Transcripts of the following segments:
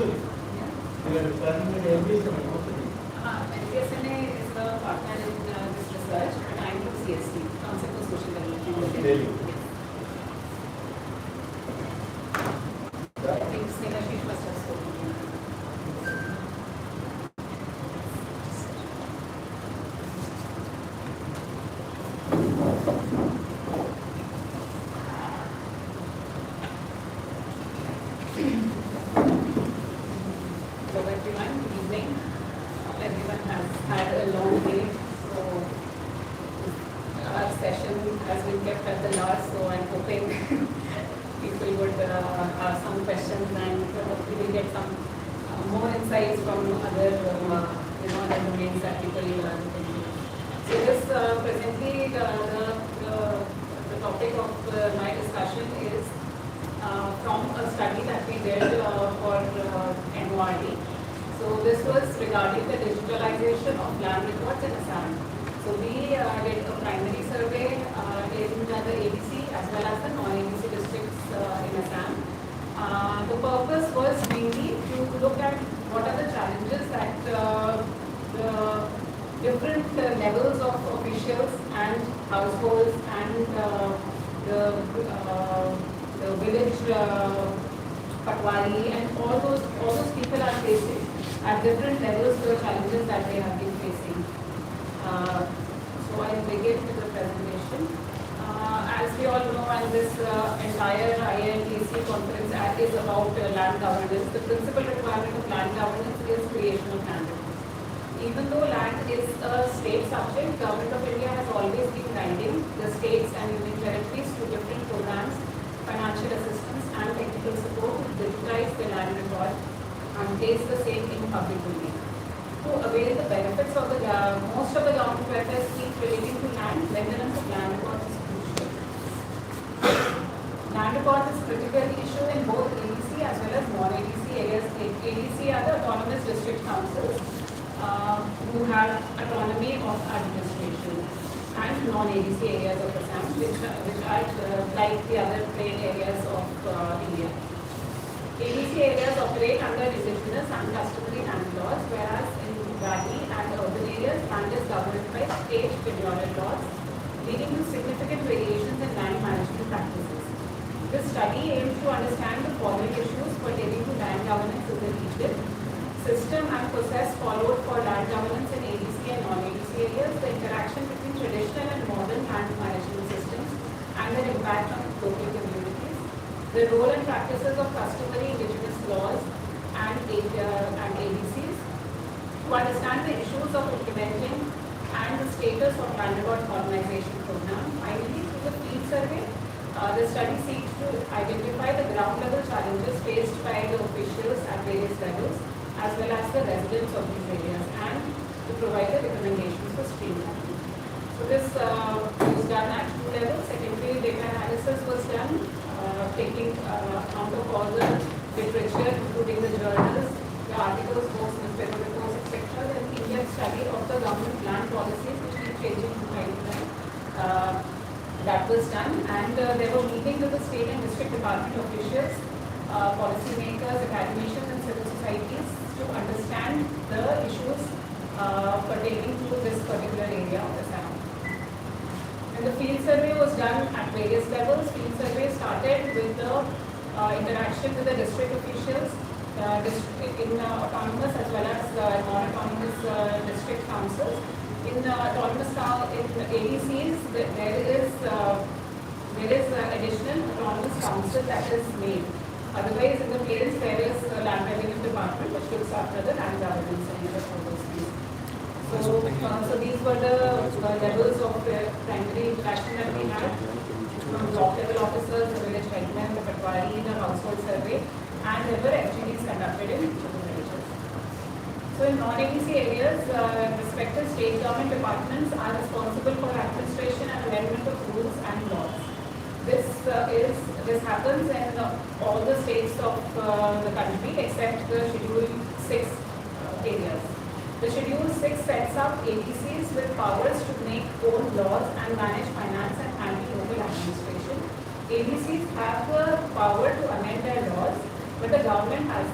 Hopefully. Yeah. We are planning at every summer, hopefully. NPSNA is the partner in this research, and I'm from CST, Council for Social Development. Delhi. I think Snehashish must have spoken. So everyone, good evening. Everyone has had a long day, so our session has been kept at the last, so I'm hoping people would have some questions and hopefully we'll get some more insights from other, other domains that people can do. So this presently the topic of my discussion is from a study that we did for NORD. So this was regarding the digitalization of land records in Assam. So we did a primary survey in the ABC as well as the non-ABC districts in Assam. The purpose was mainly to look at what are the challenges that the different levels of officials and households and the village patwari and all those people are facing at different levels the challenges that they have been facing. So I'll begin with the presentation. As we all know, and this entire INTC conference is about land governance. The principal requirement of land governance is creation of land. Even though land is a state subject, Government of India has always been guiding the states and union territories to different programs, financial assistance and technical support to digitize the land record and place the same in public domain. To avail the benefits of the most of the government welfare schemes relating to land, maintenance of land records is crucial. Land records is a critical issue in both ABC as well as non-ABC areas. ABC are the autonomous district councils who have autonomy of administration, and non-ABC areas of Assam, which are like the other plain areas of India. ABC areas operate under indigenous and customary land laws, whereas in valley and urban areas, land is governed by state federal laws, leading to significant variations in land management practices. This study aims to understand the following issues pertaining to land governance in the region, system and process followed for land governance in ABC and non-ABC areas, the interaction between traditional and modern land management systems, and their impact on local communities, the role and practices of customary indigenous laws and ABCs, to understand the issues of implementing and the status of land record modernization program. Finally, through the field survey, the study seeks to identify the ground level challenges faced by the officials at various levels, as well as the residents of these areas, and to provide the recommendations for streamlining. So this was done at two levels. Secondary data analysis was done, taking account of all the literature, including the journals, the articles, books, newspaper reports, etc. Then in-depth study of the government land policies, which keep changing from time to time. That was done, and there were meetings with the state and district department officials, policymakers, academicians, and civil societies to understand the issues pertaining to this particular area of Assam. And the field survey was done at various levels. Field survey started with the interaction with the district officials in autonomous as well as non-autonomous district councils. In autonomous in ADCs, there is additional autonomous council that is made. Otherwise, in the plains, there is a land revenue department which looks after the land governance and all those things. So these were the levels of primary interaction that we had from block level officers, the village headmen, the patwari, the household survey, and there were FGDs conducted in each of the villages. So in non-ABC areas, respective state government departments are responsible for administration and amendment of rules and laws. This happens in all the states of the country except the Schedule 6 areas. The Schedule 6 sets up ABCs with powers to make own laws and manage finance and handle local administration. ABCs have the power to amend their laws, but the governor has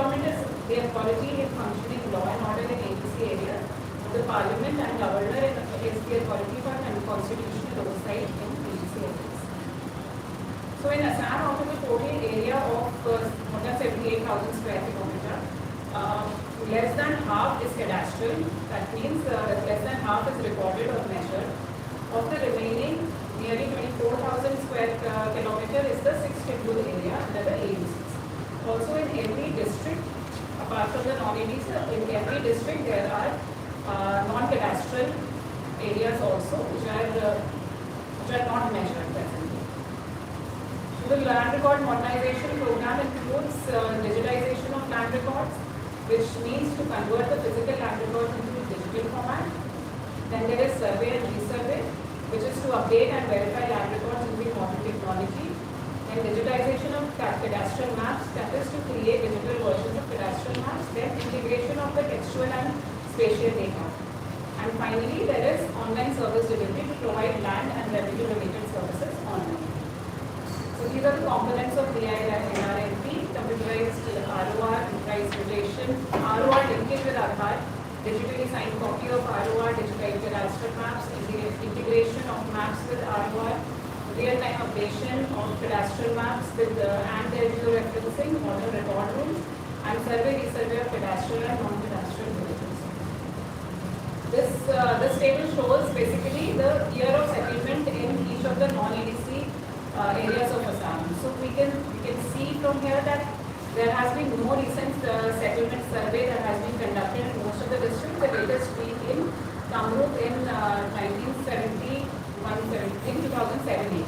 government is the authority in functioning law and order in ABC area. The Parliament and Governor is the authority for constitutional oversight in ABC areas. So in Assam, out of the total area of more than 78,000 square kilometer, less than half is cadastral. That means less than half is recorded or measured. Of the remaining, nearly 24,000 square kilometer is the 6 scheduled area under the ADCs. Also in every district, apart from the non-ADC, in every district there are non-cadastral areas also which are not measured presently. The land record modernization program includes digitization of land records, which means to convert the physical land records into digital format. Then there is survey and resurvey, which is to update and verify land records using modern technology. And digitization of cadastral maps, that is to create digital versions of cadastral maps. Then integration of the textual and spatial data. And finally, there is online service delivery to provide land and revenue related services online. So these are the components of NRNP: computerized ROR, enterprise relation, ROR linkage with Aadhaar, digitally signed copy of ROR, digitized cadastral maps, integration of maps with ROR, real-time updation of cadastral maps with and their georeferencing, modern record rules, and survey-resurvey of cadastral and non-cadastral villages. This table shows basically the year of settlement in each of the non-ADC areas of Assam. So we can see from here that there has been no recent settlement survey that has been conducted in most of the districts. The latest being in Kamrup in 2007.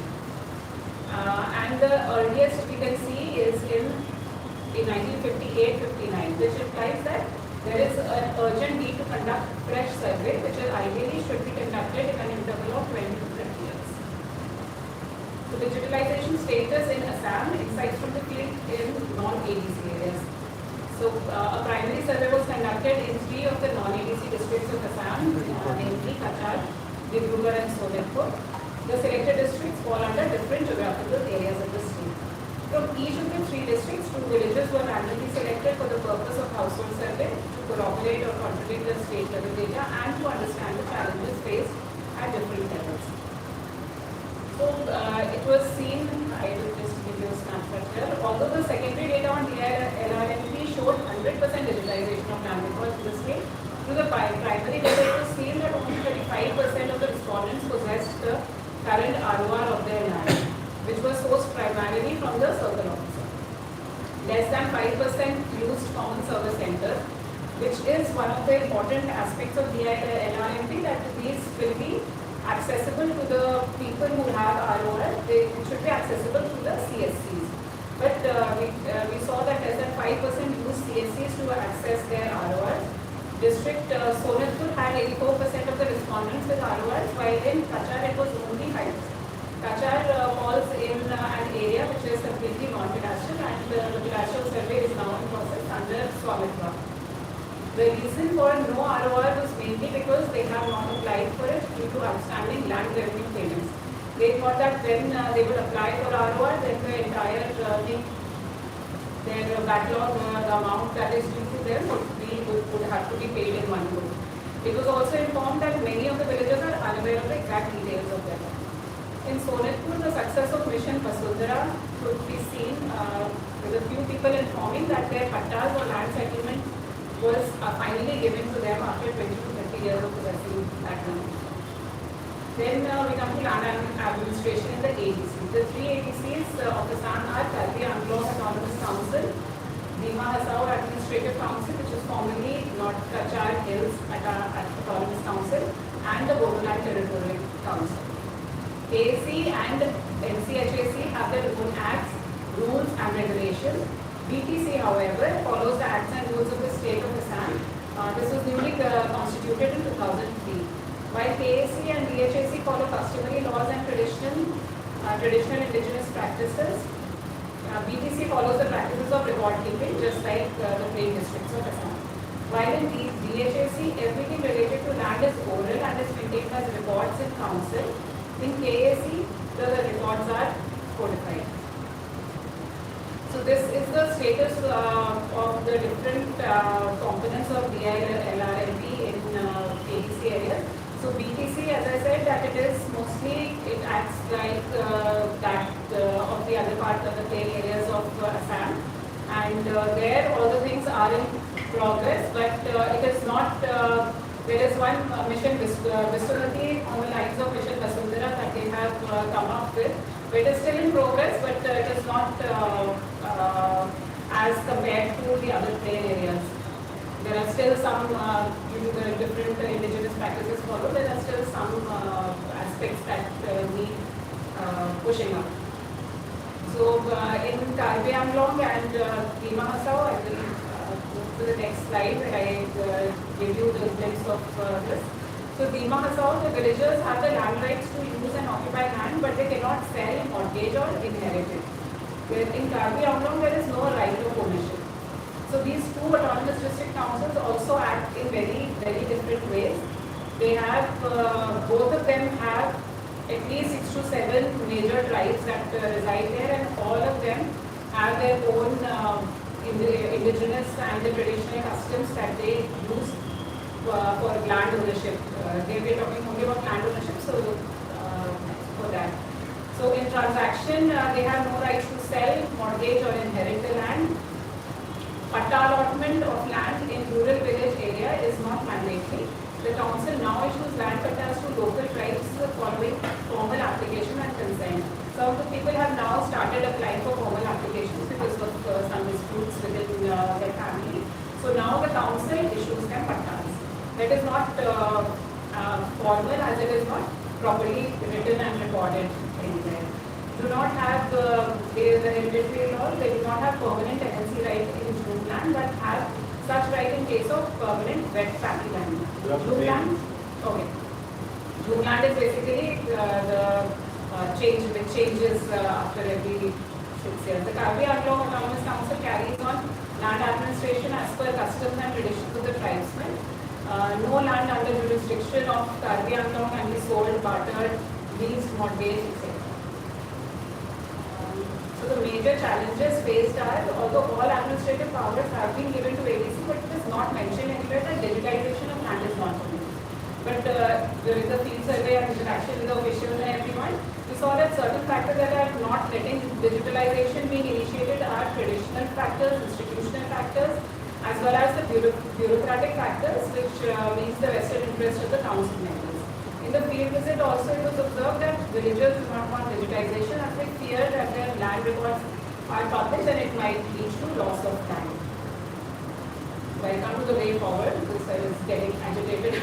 And the earliest we can see is in 1958-59, which implies that there is an urgent need to conduct fresh survey, which ideally should be conducted in an interval of 20 to 30 years. So digitalization status in Assam, insights from the field in non-ADC areas. So a primary survey was conducted in 3 of the non-ADC districts of Assam, namely Kachar, Dibrugarh and Sonitpur. The selected districts fall under different geographical areas of the state. From each of the 3 districts, 2 villages were randomly selected for the purpose of household survey to corroborate or contradict the state level data and to understand the challenges faced at different levels. So it was seen, I will just give you a snapshot here, although the secondary data on LRNP showed 100% digitization of land records in the state, through the primary data it was seen that only 35% of the respondents possessed the current ROR of their land, which was sourced primarily from the circle officer. Less than 5% used common service centers, which is one of the important aspects of the LRNP, that these will be accessible to the people who have ROR. It should be accessible to the CSCs. But we saw that less than 5% used CSCs to access their RORs. District Sonitpur had 84% of the respondents with RORs, while in Kachar it was only 5%. Kachar falls in an area which is completely non-cadastral, and the cadastral survey is now in process under Swamitva. The reason for no ROR was mainly because they have not applied for it due to outstanding land revenue payments. They thought that when they would apply for ROR, then the entire thing, their backlog, the amount that is due to them would have to be paid in one go. It was also informed that many of the villagers are unaware of the exact details of their land. In Sonitpur, the success of Mission Vasudhara could be seen with a few people informing that their pattas or land settlement was finally given to them after 20 to 30 years of possessing that land. Then we come to land administration in the ADC. The 3 ADCs of Assam are Kalpi Anglong Autonomous Council, Dima Hasao Administrative Council, which is formerly North Kachar Hills Autonomous Council, and the Bodoland Territorial Council. KAC and NCHAC have their own acts, rules and regulations. BTC, however, follows the acts and rules of the state of Assam. This was newly constituted in 2003. While KAC and DHAC follow customary laws and traditional indigenous practices, BTC follows the practices of record keeping, just like the plain districts of Assam. While in DHAC, everything related to land is oral and is maintained as records in council. In KAC, the records are codified. So this is the status of the different components of DILRLP in KTC areas. So BTC, as I said, that it is mostly, it acts like that of the other part of the plain areas of Assam. And there all the things are in progress, but it is not, there is one mission Viswanati on the lines of Mission Vasundhara that they have come up with. But it is still in progress, but it is not as compared to the other plain areas. There are still some, due to the different indigenous practices followed, there are still some aspects that need pushing up. So in Karbi Anglong and Dima Hasao, I will move to the next slide where I give you the glimpse of this. So Dima Hasao, the villagers have the land rights to use and occupy land, but they cannot sell, mortgage or inherit it. In Karbi Anglong, there is no right of ownership. So these two autonomous district councils also act in very, very different ways. They have, both of them have at least 6 to 7 major tribes that reside there, and all of them have their own indigenous and the traditional customs that they use for land ownership. They were talking only about land ownership, so for that. So in transaction, they have no right to sell, mortgage or inherit the land. Patta allotment of land in rural village area is not mandatory. The council now issues land pattas to local tribes following formal application and consent. Some of the people have now started applying for formal applications because of some disputes within their family. So now the council issues them pattas. That is not formal, as it is not properly written and recorded anywhere. Do not have the hereditary law, they do not have permanent tenancy right in June land, but have such right in case of permanent wet patty land. June land? Okay. June land is basically the change which changes after every 6 years. The Karbi Anglong Autonomous Council carries on land administration as per customs and traditions of the tribesmen. No land under jurisdiction of Karbi Anglong can be sold, bartered, leased, mortgaged, etc. So the major challenges faced are, although all administrative powers have been given to ADC, but it is not mentioned anywhere that digitalization of land is not permitted. But during the field survey and interaction with the officials and everyone, we saw that certain factors that are not letting digitalization being initiated are traditional factors, institutional factors, as well as the bureaucratic factors, which means the vested interest of the council members. In the field visit also it was observed that villagers do not want digitization as they fear that their land records are published and it might lead to loss of time. So I come to the way forward because I was getting agitated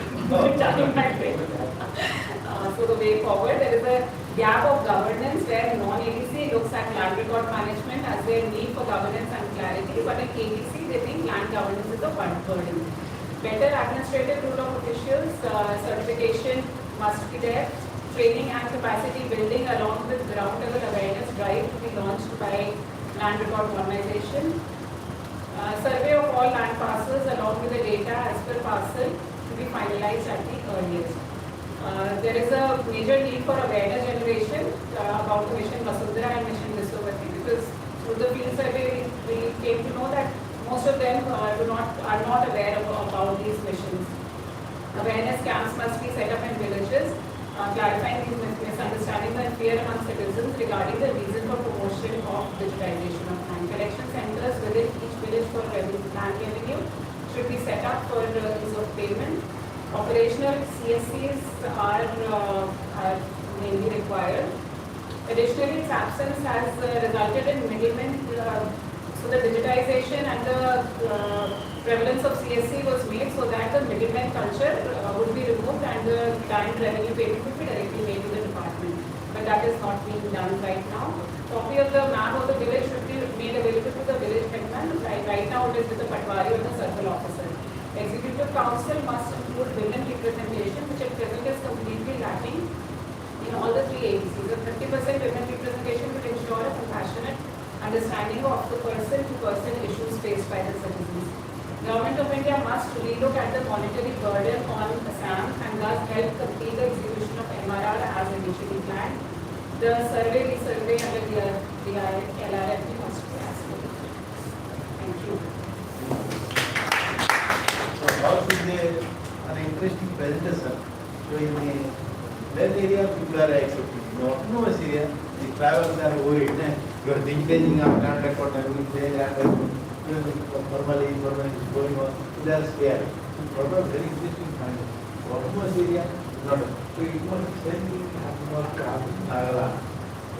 so the way forward, there is a gap of governance where non-ADC looks at land record management as their need for governance and clarity, but in ADC they think land governance is a burden. Better administrative rule of officials, certification must be there. Training and capacity building along with ground level awareness drive to be launched by land record modernization. Survey of all land parcels along with the data as per parcel to be finalized at the earliest. There is a major need for awareness generation about the mission Vasundhara and mission Viswanati, because through the field survey we came to know that most of them are not aware about these missions. Awareness camps must be set up in villages, clarifying these misunderstandings and fear among citizens regarding the reason for promotion of digitization of land. Collection centers within each village for land revenue should be set up for ease of payment. Operational CSCs are mainly required. Additionally, its absence has resulted in middlemen. So the digitization and the prevalence of CSC was made so that the middleman culture would be removed and the land revenue payment would be directly made to the department. But that is not being done right now. Copy of the map of the village should be made available to the village headman. Right now it is with the Patwari or the circle officer. Executive council must include women representation, which at present is completely lacking in all the 3 agencies. A 30% women representation would ensure a compassionate understanding of the person-to-person issues faced by the citizens. Government of India must relook at the monetary burden on Assam and thus help complete the execution of MRR as initially planned. The survey, resurvey and the LRFP must be asked. what is an interesting presentation. So in the that area, people are accepting. In the autonomous area, the travelers are worried. You are digitizing our contact or everything, and formally is going on. They are scared. So what was very interesting finding. Autonomous area, not. So it was same thing happening to happen in Nagaland.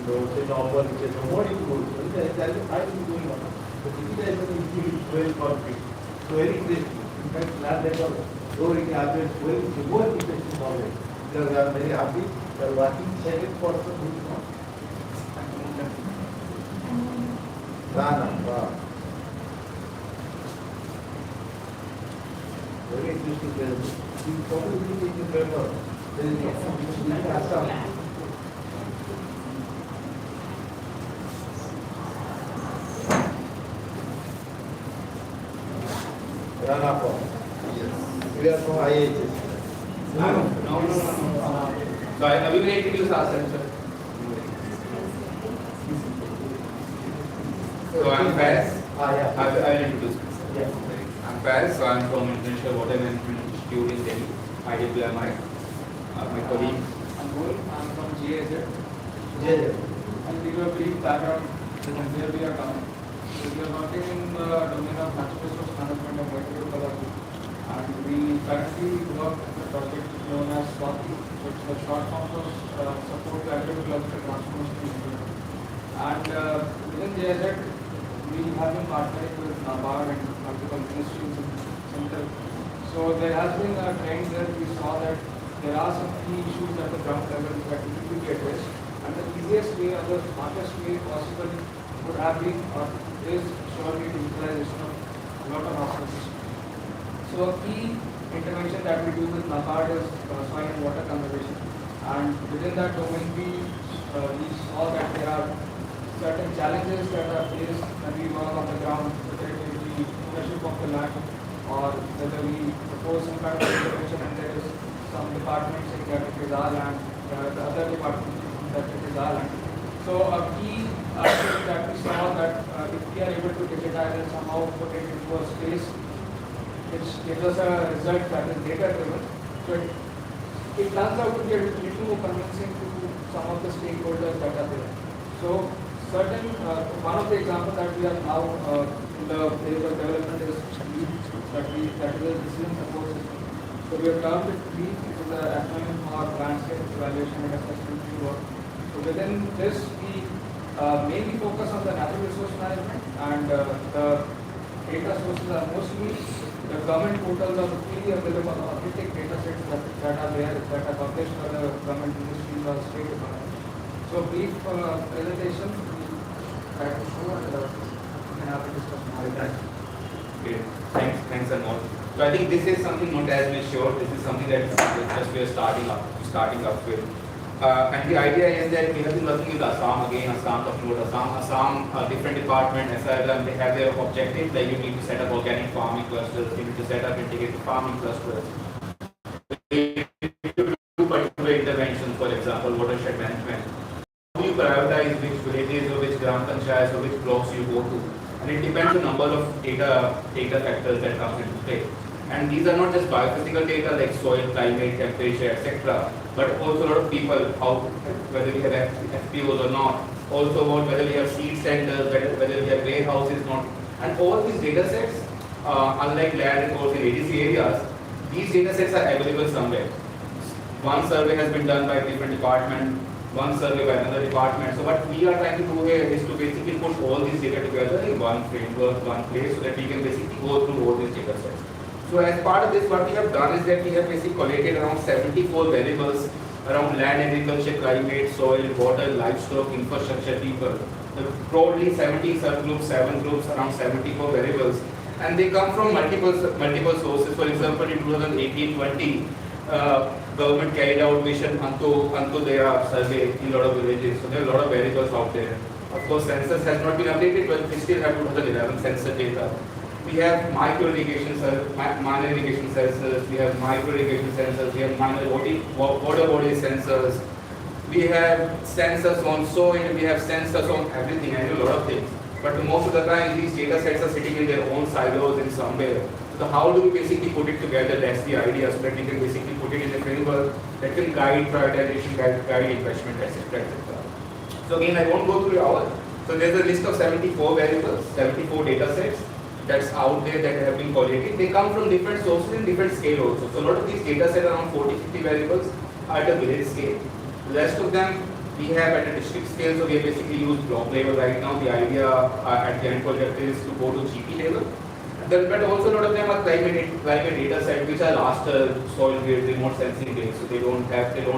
The offer which is nobody good. So there is a fight going on. So digitization is very concrete. So very interesting. In fact, land record, though it happens well, it's more interesting always. Because we are very happy. We are working second person who is not. Rana, wow. Very interesting. You probably need to remember. There is no Assam. Rana, yes. We are from IHS. No. So I will introduce ourselves, sir. So I'm Paris. Yeah. I will introduce myself. Yeah. I'm Paris. So I'm from International Water Management Institute in Delhi. IWMI. My colleague. I'm from GAZ. Yeah. And give you a brief background from where we are coming. So we are working in the domain of natural resource management and water ecology. And we currently work on a project known as SWATI, which is the short form for support to agricultural transformation in India. And within GAZ, we have been partnering with NABARD and multiple ministries in central. So there has been a trend that we saw that there are some key issues at the ground level that need to be addressed. And the easiest way or the smartest way possible would have been or is surely digitalization of a lot of hospitals. So a key intervention that we do with NABARD is soil and water conservation. And within that domain, we saw that there are certain challenges that are faced when we work on the ground, whether it is the ownership of the land or whether we propose some kind of intervention and there is some department saying that it is our land, the other department saying that it is our land. So a key aspect that we saw that if we are able to digitize and somehow put it into a space which gives us a result that is data driven, so it turns out to be a little more convincing to some of the stakeholders that are there. So certain, one of the examples that we are now in the phase of development is that is a decision support system. So we have termed it LEAP, it is an acronym for Landscape Evaluation and Assessment Framework. So within this, we mainly focus on the natural resource management and the data sources are mostly the government portals or freely available authentic data sets that are there, that are published by the government ministries or state departments. So brief presentation, try to show and we can have a discussion. Okay. Thanks and more. So I think this is something not as mature. This is something that just we are starting up with. And the idea is that we have been working with Assam again, Assam, different department, SILM, they have their objectives that you need to set up organic farming clusters, you need to set up integrated farming clusters. You need to do particular interventions, for example, watershed management. How do you prioritize which villages or which gram panchayats or which blocks you go to? And it depends on the number of data factors that comes into play. And these are not just biophysical data like soil, climate, temperature, etc., but also a lot of people, whether we have FPOs or not, also about whether we have seed centers, whether we have warehouses or not. And all these data sets, unlike land records in ADC areas, these data sets are available somewhere. One survey has been done by a different department, one survey by another department. So what we are trying to do here is to basically put all these data together in one framework, one place, so that we can basically go through all these data sets. So as part of this, what we have done is that we have basically collated around 74 variables around land, agriculture, climate, soil, water, livestock, infrastructure, people. Broadly 70 subgroups, 7 groups, around 74 variables. And they come from multiple sources. For example, in 2018-20, government carried out Mission Antyodaya survey in a lot of villages. So there are a lot of variables out there. Of course, census has not been updated, but we still have 2011 census data. We have minor irrigation sensors, we have micro irrigation sensors, we have minor water body sensors, we have sensors on soil, we have sensors on everything, and a lot of things. But most of the time, these data sets are sitting in their own silos in somewhere. So how do we basically put it together? That's the idea, so that we can basically put it in a framework that can guide prioritization, guide investment, etc. etc. So again, I won't go through all. So there's a list of 74 variables, 74 data sets that's out there that have been collated. They come from different sources and different scale also. So a lot of these data sets, around 40-50 variables, are at a village scale. The rest of them we have at a district scale, so we have basically used block level right now. The idea at the end project is to go to GP level. But also a lot of them are climate data sets which are raster, soil grid, remote sensing based, so they don't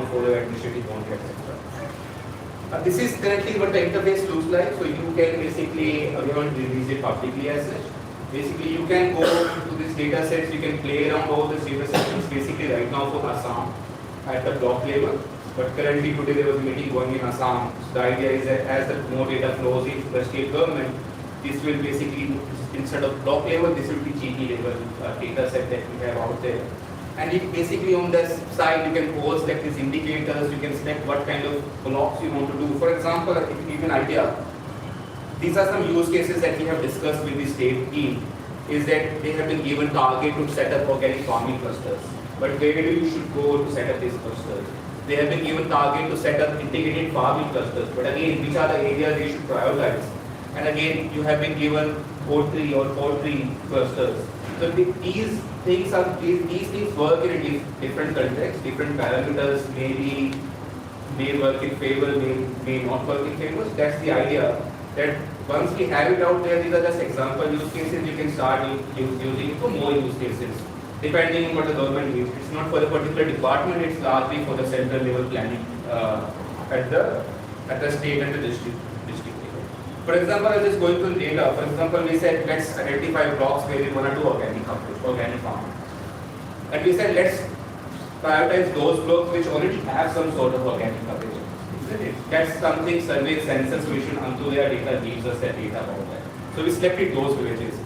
follow administrative boundaries, etc. This is currently what the interface looks like. So you can basically, we haven't released it publicly as such. Basically, you can go to these data sets, you can play around all these data sets basically right now for Assam at the block level. But currently today there was a meeting going in Assam. So the idea is that as the more data flows into the state government, this will basically, instead of block level, this will be GP level data set that we have out there. And you basically on the side, you can also select these indicators, you can select what kind of blocks you want to do. For example, if you give you an idea, these are some use cases that we have discussed with the state team, is that they have been given target to set up organic farming clusters. But where do you should go to set up these clusters? They have been given target to set up integrated farming clusters. But again, which are the areas they should prioritize? And again, you have been given poultry or poultry clusters. So these things work in a different context, different parameters may work in favor, may not work in favor. So that's the idea. That once we have it out there, these are just example use cases. You can start using it for more use cases, depending on what the government needs. It's not for the particular department, it's largely for the central level planning at the state and the district level. For example, I was just going through data. For example, we said let's identify blocks where we want to do organic farming. And we said let's prioritize those blocks which already have some sort of organic coverage. That's something survey census solution until their data gives us that data about that. So we selected those villages.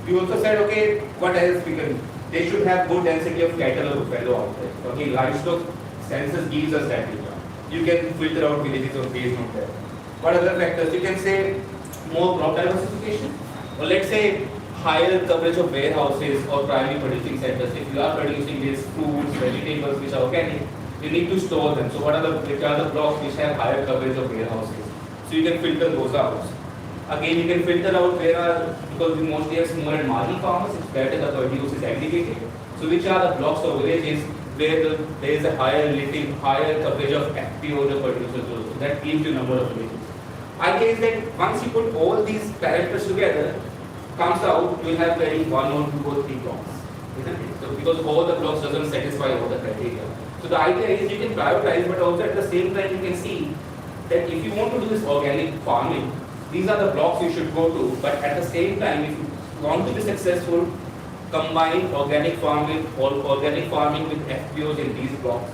We also said, okay, what else we can? They should have good density of cattle or buffalo out there. Okay, livestock census gives us that data. You can filter out villages or based on that. What other factors? You can say more crop diversification, or let's say higher coverage of warehouses or primary producing centers. If you are producing these fruits, vegetables which are organic, you need to store them. So which are the blocks which have higher coverage of warehouses? So you can filter those out. Again, you can filter out because we mostly have small and marginal farmers, it's better the produce is aggregated. So which are the blocks or villages where there is a higher coverage of FPOs or producers also. So that gives you number of villages. Idea is that once you put all these parameters together, comes out you will have very 1 or 2 or 3 blocks, isn't it? So because all the blocks doesn't satisfy all the criteria. So the idea is you can prioritize, but also at the same time you can see that if you want to do this organic farming, these are the blocks you should go to. But at the same time, if you want to be successful, combine organic farming with FPOs in these blocks,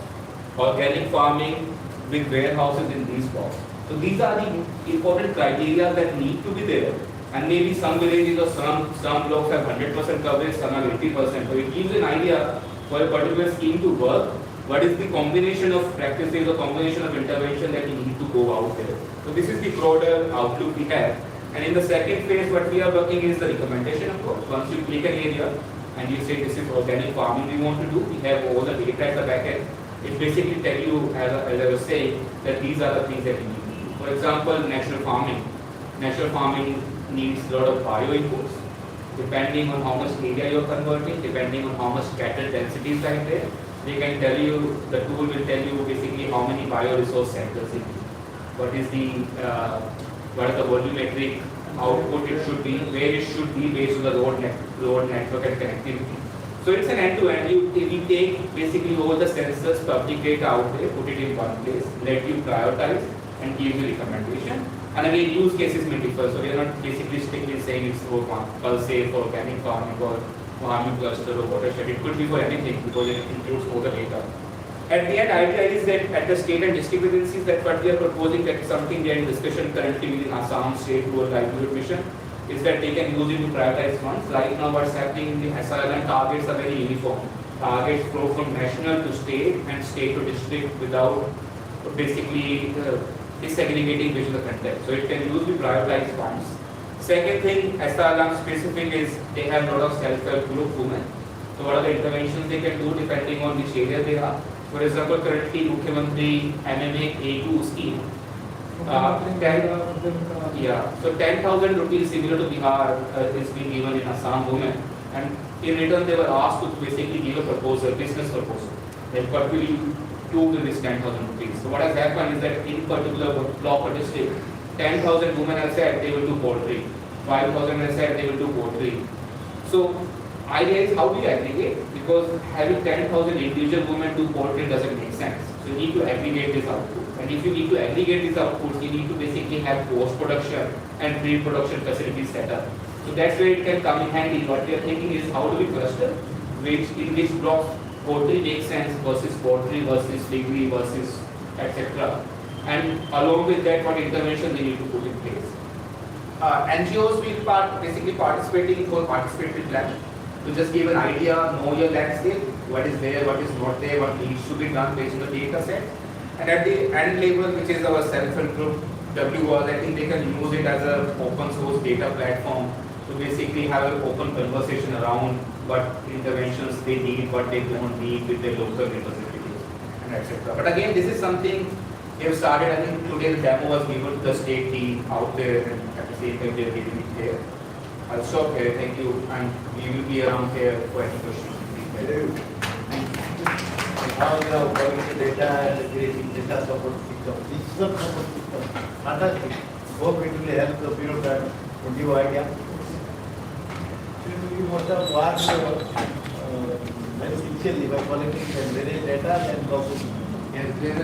organic farming with warehouses in these blocks. So these are the important criteria that need to be there. And maybe some villages or some blocks have 100% coverage, some have 80%. So it gives an idea for a particular scheme to work. What is the combination of practices or combination of intervention that you need to go out there? So this is the broader outlook we have. And in the second phase, what we are working is the recommendation approach. Once you click an area and you say this is organic farming we want to do, we have all the data at the back end. It basically tell you, as I was saying, that these are the things that you need to do. For example, natural farming. Natural farming needs a lot of bio inputs. Depending on how much area you are converting, depending on how much cattle density is right there, they can tell you, the tool will tell you basically how many bioresource centers it is. What is the volumetric output it should be, where it should be based on the road network and connectivity. So it's an end-to-end. We take basically all the sensors, public data out there, put it in one place, let you prioritize and give you recommendation. And again, use cases may differ. So we are not basically strictly saying it's for say for organic farming or farming cluster or watershed. It could be for anything because it includes all the data. At the end, idea is that at the state and district agencies, that what we are proposing, that is something we are in discussion currently within Assam State Rural Livelihood Mission, is that they can use it to prioritize funds. Right now, what's happening in the SRLM targets are very uniform. Targets flow from national to state and state to district without basically disaggregating based on the context. So it can use to prioritize funds. Second thing, SRLAM specific is they have a lot of self-help group women. So what are the interventions they can do depending on which area they are? For example, currently Mukhyamantri MMA A2 scheme. 10,000 rupees similar to Bihar is being given in Assam women, and in return they were asked to basically give a proposal, business proposal. Like what will you do with this 10,000 rupees? So what has happened is that in particular block or district, 10,000 women have said they will do poultry, 5,000 have said they will do poultry. So idea is how do you aggregate? Because having 10,000 individual women do poultry doesn't make sense. So you need to aggregate this output. And if you need to aggregate these outputs, you need to basically have post-production and pre-production facilities set up. So that's where it can come in handy. What we are thinking is how do we cluster in which blocks poultry makes sense versus poultry versus piggery versus etc. And along with that, what intervention they need to put in place. NGOs will basically participating for participatory plan to just give an idea, know your landscape, what is there, what is not there, what needs to be done based on the data set. And at the end level, which is our self-help group, WWAL, I think they can use it as an open source data platform to basically have an open conversation around what interventions they need, what they don't need with their local representatives, and etc. But again, this is something we have started. I think today the demo was given to the state team out there, and at the same time they are giving it here. I'll stop here. Thank you, and we will be around here for any questions. Now we are working with data and creating data support system. Digital support system, fantastic. Hope it will help the bureaucrat to give idea. We must have worked very sincerely by collecting various data and processing. Yes, there is a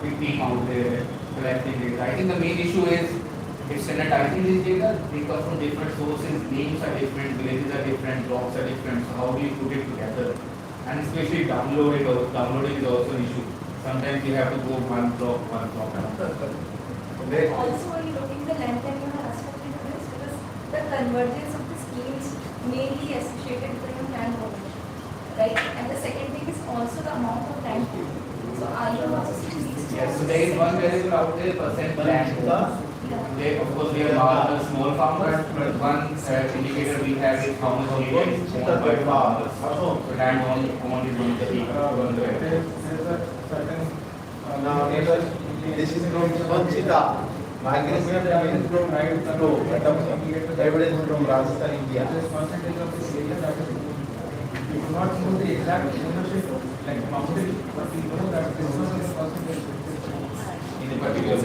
big team out there collecting data. I think the main issue is it's sanitizing this data. They come from different sources, names are different, villages are different, blocks are different. So how do you put it together? And especially downloading is also an issue. Sometimes you have to go one block. Also, are you looking the land tenure aspect into this? Because the convergence of the schemes mainly associated with the land formation, right? And the second thing is also the amount of land. So are you also seeing these two? Yes, so there is one variable out there, percent land. They, of course, we are small farmers, but one indicator we have is how much area is owned by farmers. So land owned is one of the key. There is a certain Now, this is from Swanchita. Migration evidence from evidence from Rajasthan, India. this percentage of this area that is, we do not know the exact ownership, like boundary, but we know that this was the percentage. In a particular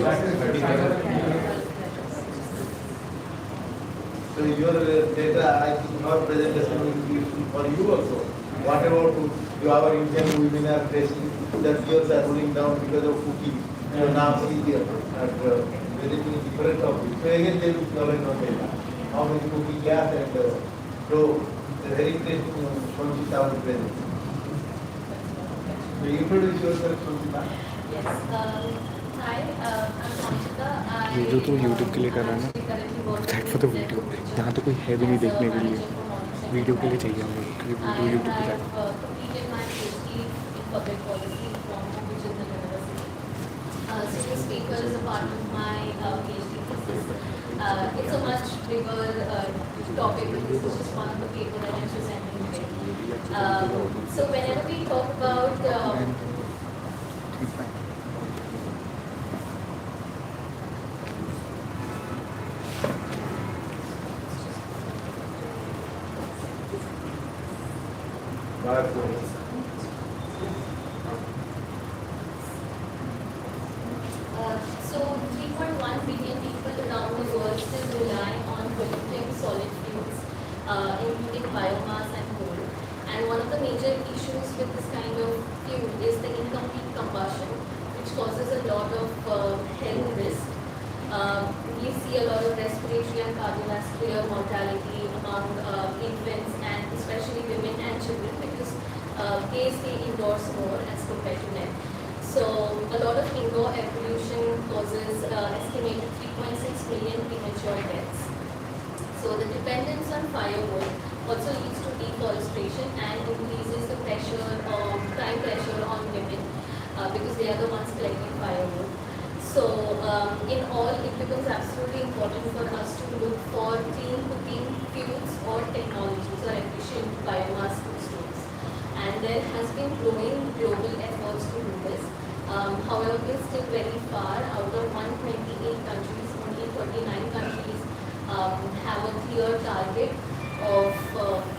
So your data, I think your presentation will be useful for you also. What about our Indian women are facing that girls are rolling down because of cooking. So now see here at visiting different topics. So again they will collect on data. How many cooking gas and so the very interesting Sanchita will present. So you introduce yourself, Sanchita. Yes. Hi, I'm Sanchita. ये जो तुम YouTube के लिए कर रहा है ना, that for the video. यहाँ तो कोई है भी नहीं देखने के लिए. वीडियो के लिए चाहिए हमें क्योंकि वीडियो YouTube पे जाएगा. completed my PhD in public policy from Vision University. So this paper is a part of my PhD thesis. It's a much bigger topic, but this is just one of the papers that I'm presenting today. So whenever we talk about so 3.1 billion people around the world still rely on polluting solid fuels, including biomass and coal. And one of the major issues with this kind of fuel is the incomplete combustion, which causes a lot of health risk. We see a lot of respiratory and cardiovascular mortality among infants and especially women and children because they stay indoors more as compared to men. So a lot of indoor air pollution causes estimated 3.6 million premature deaths. So the dependence on firewood also leads to deforestation and increases the pressure, time pressure on women because they are the ones collecting firewood. So in all, it becomes absolutely important for us to look for clean cooking fuels or technologies or efficient biomass food stores. And there has been growing global efforts to do this. However, we're still very far. Out of 128 countries, only 39 countries have a clear target of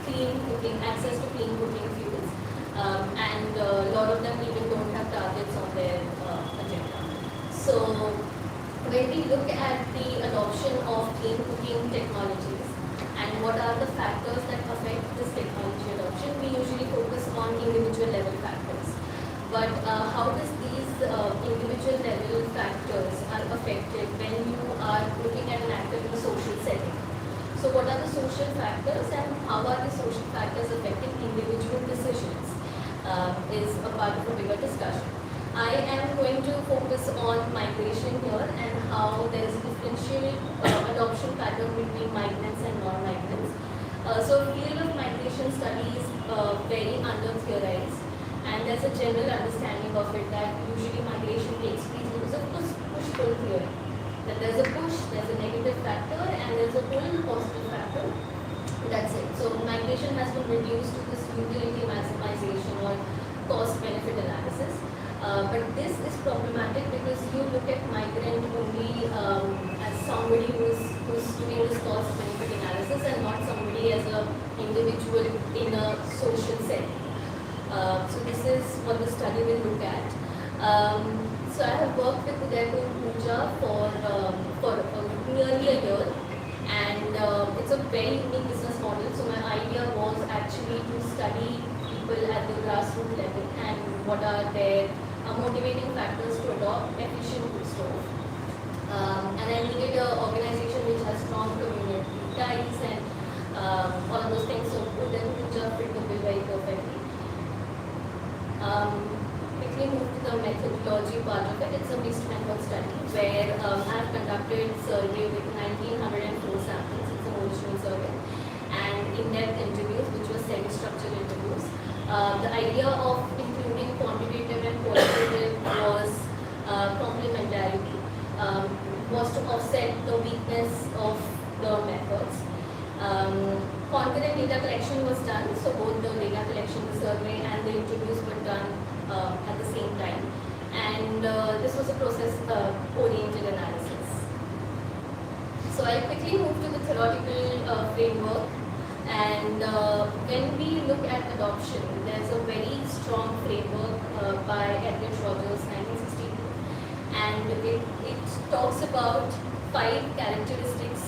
clean cooking, access to clean cooking fuels. And a lot of them even don't have targets on their agenda. So when we look at the adoption of clean cooking technologies and what are the factors that affect this technology adoption, we usually focus on individual level factors. But how does these individual level factors are affected when you are looking at an actively social setting? So what are the social factors and how are the social factors affecting individual decisions is a part of a bigger discussion. I am going to focus on migration here and how there is a differential adoption pattern between migrants and non-migrants. So field of migration studies very under-theorized, and there's a general understanding of it that usually migration takes place because of push-pull theory. That there's a push, there's a negative factor, and there's a pull positive factor. That's it. So migration has been reduced to this utility maximization or cost-benefit analysis. But this is problematic because you look at migrant only as somebody who's doing this cost-benefit analysis and not somebody as an individual in a social setting. So this is what the study will look at. So I have worked with Udaipur Puja for nearly a year, and it's a very unique business model. So my idea was actually to study people at the grassroots level and what are their motivating factors to adopt efficient food store. And I needed an organization which has strong community ties and all of those things. So Udaipur Puja fit the bill very perfectly. Quickly move to the methodology part of it. It's a mixed method study where I have conducted survey with 1904 samples. It's a original survey and in-depth interviews, which were semi-structured interviews. The idea of including quantitative and qualitative was complementarity, was to offset the weakness of the methods. Concurrent data collection was done, so both the data collection, the survey and the interviews were done at the same time. And this was a process-oriented analysis. So I quickly move to the theoretical framework. And when we look at adoption, there's a very strong framework by Edwin Rogers, 1962. And it talks about 5 characteristics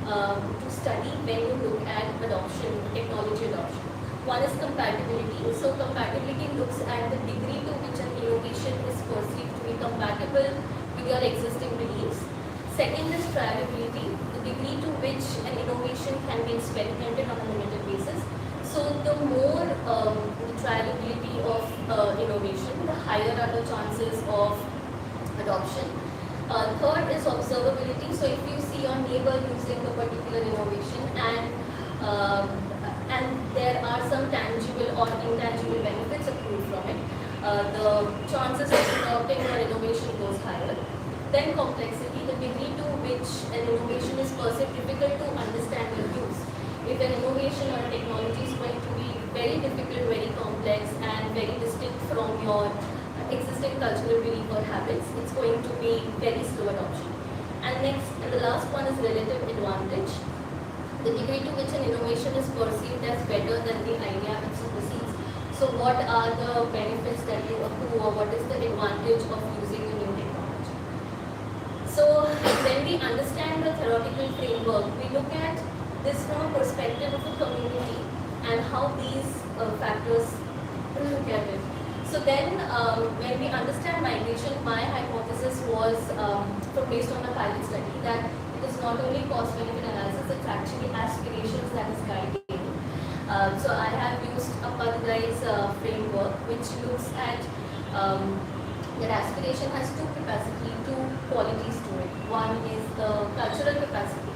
to study when you look at adoption, technology adoption. One is compatibility. So compatibility looks at the degree to which an innovation is perceived to be compatible with your existing beliefs. Second is triability, the degree to which an innovation can be experimented on a limited basis. So the more the triability of innovation, the higher are the chances of adoption. Third is observability. So if you see your neighbor using a particular innovation and there are some tangible or intangible benefits accrued from it, the chances of adopting your innovation goes higher. Then complexity, the degree to which an innovation is perceived difficult to understand and use. If an innovation or a technology is going to be very difficult, very complex and very distinct from your existing cultural belief or habits, it's going to be very slow adoption. And next, and the last one is relative advantage. The degree to which an innovation is perceived as better than the idea it supersedes. So what are the benefits that you accrue or what is the advantage of using a new technology? So when we understand the theoretical framework, we look at this from a perspective of a community and how these factors look at it. So then when we understand migration, my hypothesis was based on a pilot study that it is not only cost benefit analysis, it's actually aspirations that is guiding. So I have used a Padgai's framework which looks at that aspiration has two qualities to it. One is the cultural capacity.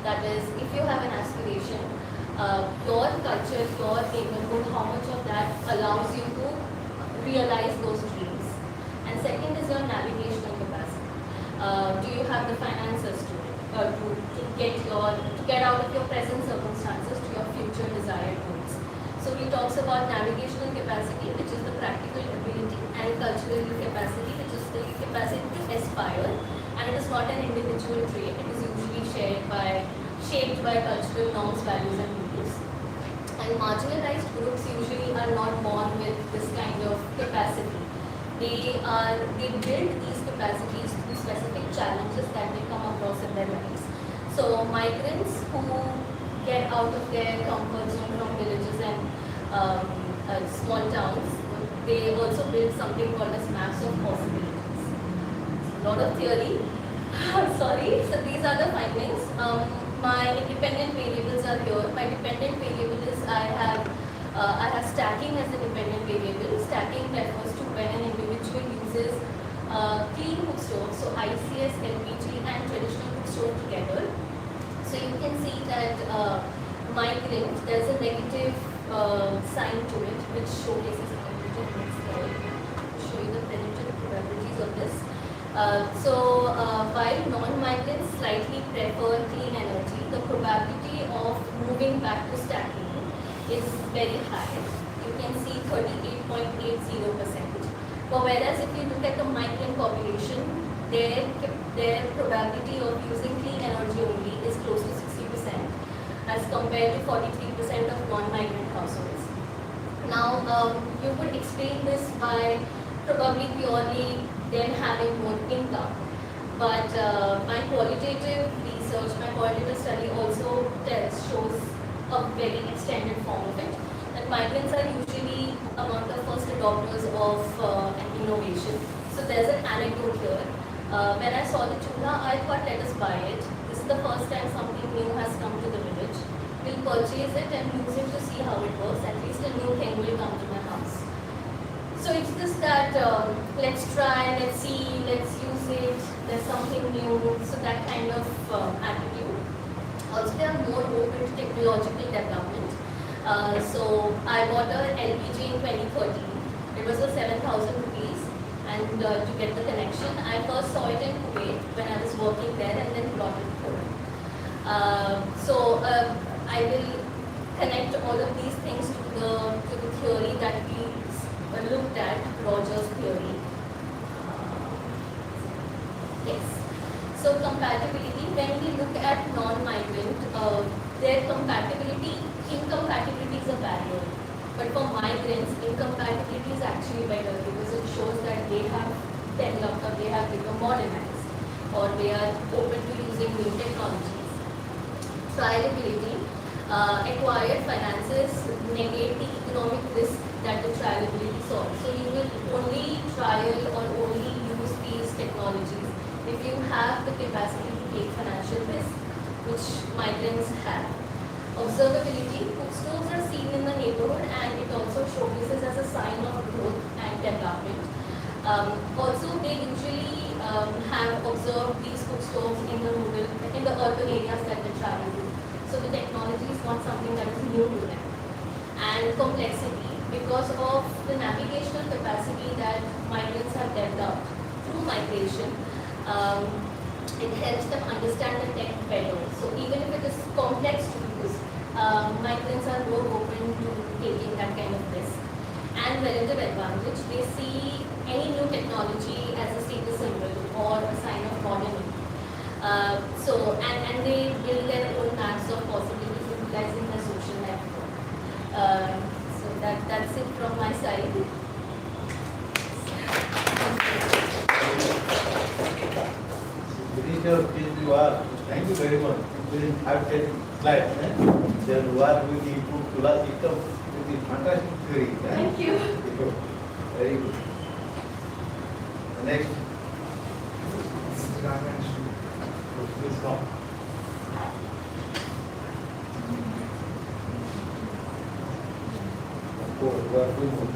That is, if you have an aspiration, your culture, your neighborhood, how much of that allows you to realize those dreams. And second is your navigational capacity. Do you have the finances to get out of your present circumstances to your future desired goals? So he talks about navigational capacity, which is the practical ability, and cultural capacity, which is the capacity to aspire. And it is not an individual trait. It is usually shaped by cultural norms, values, and beliefs. And marginalized groups usually are not born with this kind of capacity. They build these capacities through specific challenges that they come across in their lives. So migrants who get out of their comfort zone from villages and small towns, they also build something called as maps of possibilities. A lot of theory. Sorry. So these are the findings. My independent variables are here. My dependent variable is I have stacking as a dependent variable. Stacking refers to when an individual uses clean cook stove, so ICS, LPG, and traditional cook stove together. So you can see that migrant, there's a negative sign to it, which showcases a predicted next slide. I'll show you the predicted probabilities of this. While non-migrants slightly prefer clean energy, the probability of moving back to stacking is very high. You can see 38.80%. But whereas if you look at the migrant population, their probability of using clean energy only is close to 60%, as compared to 43% of non-migrant households. Now, you could explain this by probably purely them having more income. But my qualitative research, my qualitative study also shows a very extended form of it. That migrants are usually among the first adopters of an innovation. So there's an anecdote here. When I saw the chula, I thought, let us buy it. This is the first time something new has come to the village. We'll purchase it and use it to see how it works. At least a new thing will come to my house. So it's just that let's try, let's see, let's use it, there's something new, so that kind of attitude. Also, they are more open to technological development. So I bought a LPG in 2013. It was for 7,000 rupees, and to get the connection, I first saw it in Kuwait when I was working there, and then brought it home. I will connect all of these things to the theory that we looked at, Rogers' theory. Yes. So compatibility, when we look at non-migrant, their incompatibility is a barrier. But for migrants, incompatibility is actually better because it shows that they have developed or they have become modernized or they are open to using new technologies. Trialability, acquired finances negate the economic risk that the trialability solves. So you will only trial or only use these technologies if you have the capacity to take financial risk, which migrants have. Observability, cook stoves are seen in the neighborhood and it also showcases as a sign of growth and development. Also, they usually have observed these cook stoves in the urban areas that they travel to. So the technology is not something that is new to them. And complexity, because of the navigational capacity that migrants have developed through migration, it helps them understand the tech better. So even if it is complex to use, migrants are more open to taking that kind of risk. And relative advantage, they see any new technology as a status symbol or a sign of modernity. And they build their own maps of possibilities utilizing the social network. That's it from my side. You are. Thank you very much. You didn't have 10 slides. Then you are with the input Tula system with the fantastic theory. Thank you. Very good. Next. Please come. You are doing good.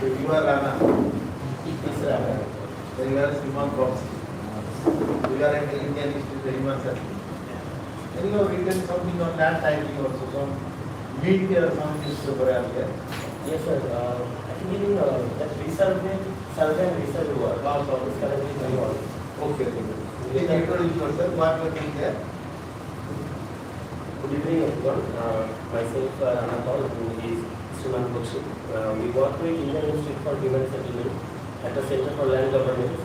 You are Rana. Then you are Sriman Prophecy. You are an Indian history, very much certain. Then you have written something on that title also, some meet or some newspaper earlier. Yes, sir. Actually, that survey and research work also is currently going on. Okay, okay. Please introduce yourself, what you are doing there. Good evening, everyone. Myself, Anatol, who is Sriman Bukshi. We work with Indian Institute for Human Settlement at the Center for Land Governance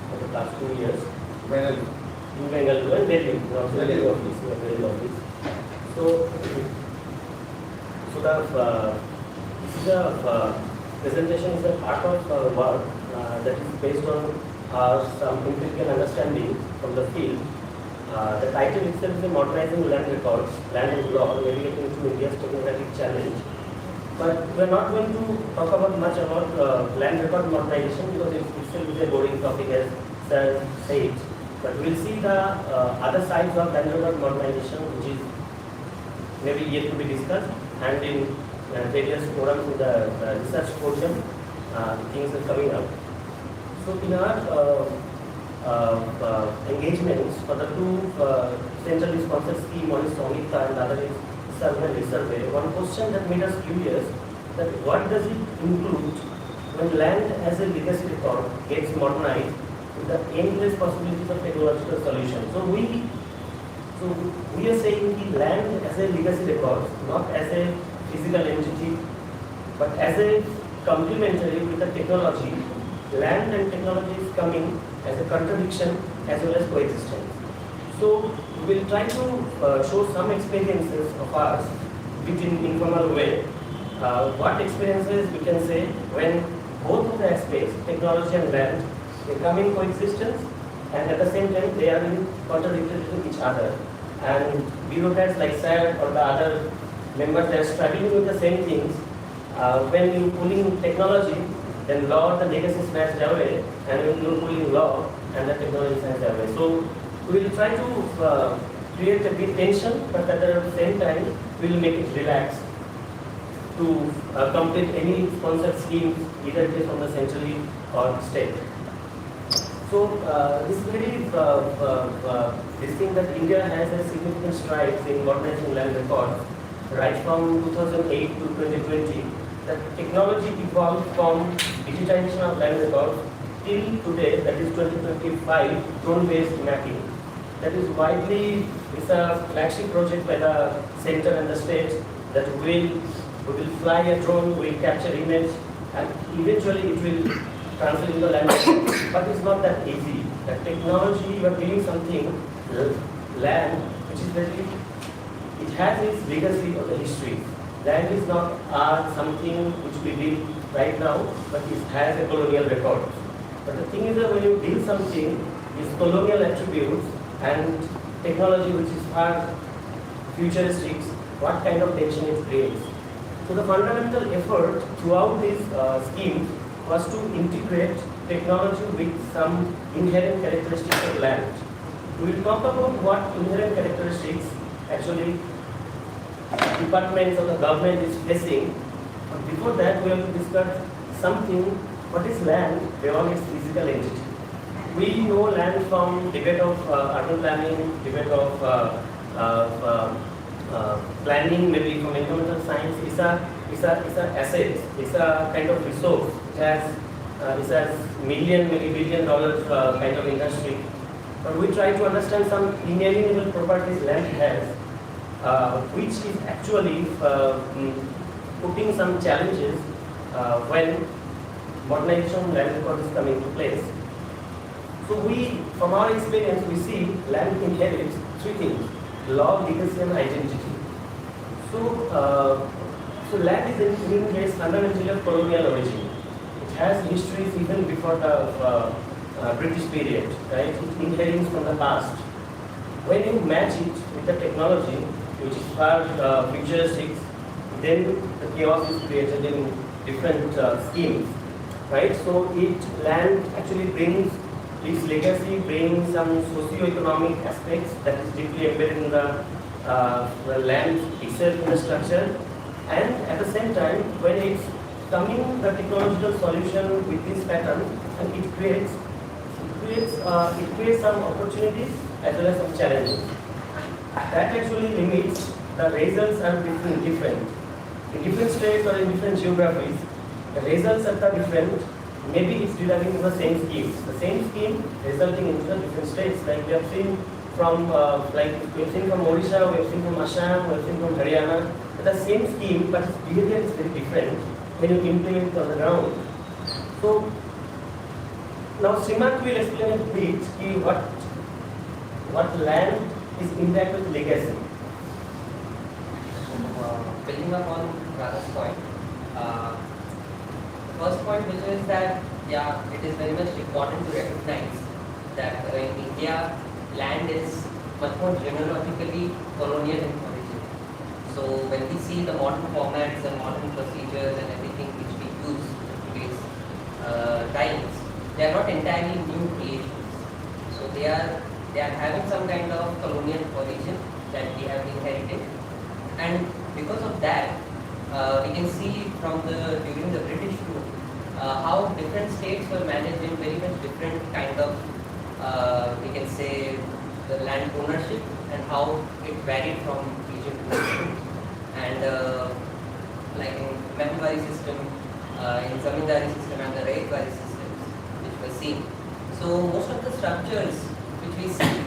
for the past 2 years. Well, In Bengaluru and Delhi, also Delhi office, we have Delhi office. So this is a presentation is a part of our work that is based on some empirical understanding from the field. The title itself is Modernizing Land Records, Land and Law, Navigating through India's Technocratic Challenge. But we are not going to talk about much about land record modernization because it itself is a boring topic, as Sir said. But we will see the other sides of land record modernization, which is maybe yet to be discussed, and in various forums in the research portion, things are coming up. So in our engagements for the two centrally sponsored scheme, one is Samhita and the other is survey and resurvey, one question that made us curious, that what does it include when land as a legacy record gets modernized with the endless possibilities of technological solutions. So we are saying the land as a legacy record, not as a physical entity, but as a complementary with the technology. Land and technology is coming as a contradiction as well as coexistence. So we will try to show some experiences of ours within informal way. What experiences we can say when both of the aspects, technology and land, they come in coexistence, and at the same time they are in contradictory to each other. And bureaucrats like SAD or the other members, they are struggling with the same things. When you pulling technology, then law, the legacy is snatched away, and when you pulling law, and the technology is snatched away. So we will try to create a bit tension, but at the same time we will make it relaxed to complete any sponsored schemes, either it is from the centrally or state. So this is very this thing that India has a significant strides in modernizing land records, right from 2008 to 2020. The technology evolved from digitization of land records till today, that is 2025, drone-based mapping. That is widely, it's a flagship project by the center and the state that we will fly a drone, we will capture image, and eventually it will translate into land records. But it's not that easy. The technology, you are doing something, land, which is very, it has its legacy of the history. Land is not something which we did right now, but it has a colonial record. But the thing is that when you build something, its colonial attributes and technology which is far futuristic, what kind of tension it creates. So the fundamental effort throughout this scheme was to integrate technology with some inherent characteristics of land. We will talk about what inherent characteristics actually departments of the government is facing. But before that, we have to discuss something, what is land beyond its physical entity. We know land from debate of urban planning, debate of planning, maybe from environmental science. It's a asset, it's a kind of resource. It has million, maybe $1 billion kind of industry. But we try to understand some inalienable properties land has, which is actually putting some challenges when modernization land record is coming to place. So we, from our experience, we see land inherits three things: law, legacy, and identity. So land is in many ways fundamentally of colonial origin. It has histories even before the British period, right? It inherits from the past. When you match it with the technology, which is far futuristic, then the chaos is created in different schemes, right? So land actually brings its legacy, brings some socio-economic aspects that is deeply embedded in the land itself, in the structure, and at the same time, when it's coming the technological solution with this pattern, and it creates some opportunities as well as some challenges. That actually limits the results are different. In different states or in different geographies, the results are different. Maybe it's deriving from the same scheme. The same scheme resulting in the different states. Like we have seen from Odisha, we have seen from Assam, we have seen from Haryana. The same scheme, but its behavior is very different when you implement it on the ground. So now Srimant will explain a bit what land is impact with legacy. Building up on Radha's point, the first point which is that it is very much important to recognize that in India land is much more genealogically colonial in origin. So when we see the modern formats and modern procedures and everything which we use in today's times, they are not entirely new creations. So they are having some kind of colonial origin that we have inherited, and because of that, we can see during the British rule how different states were managed in very much different kind of we can say the land ownership and how it varied from region to region. And like in Mahimari system, in Zamindari system and the Reimagining systems which were seen. So most of the structures which we see,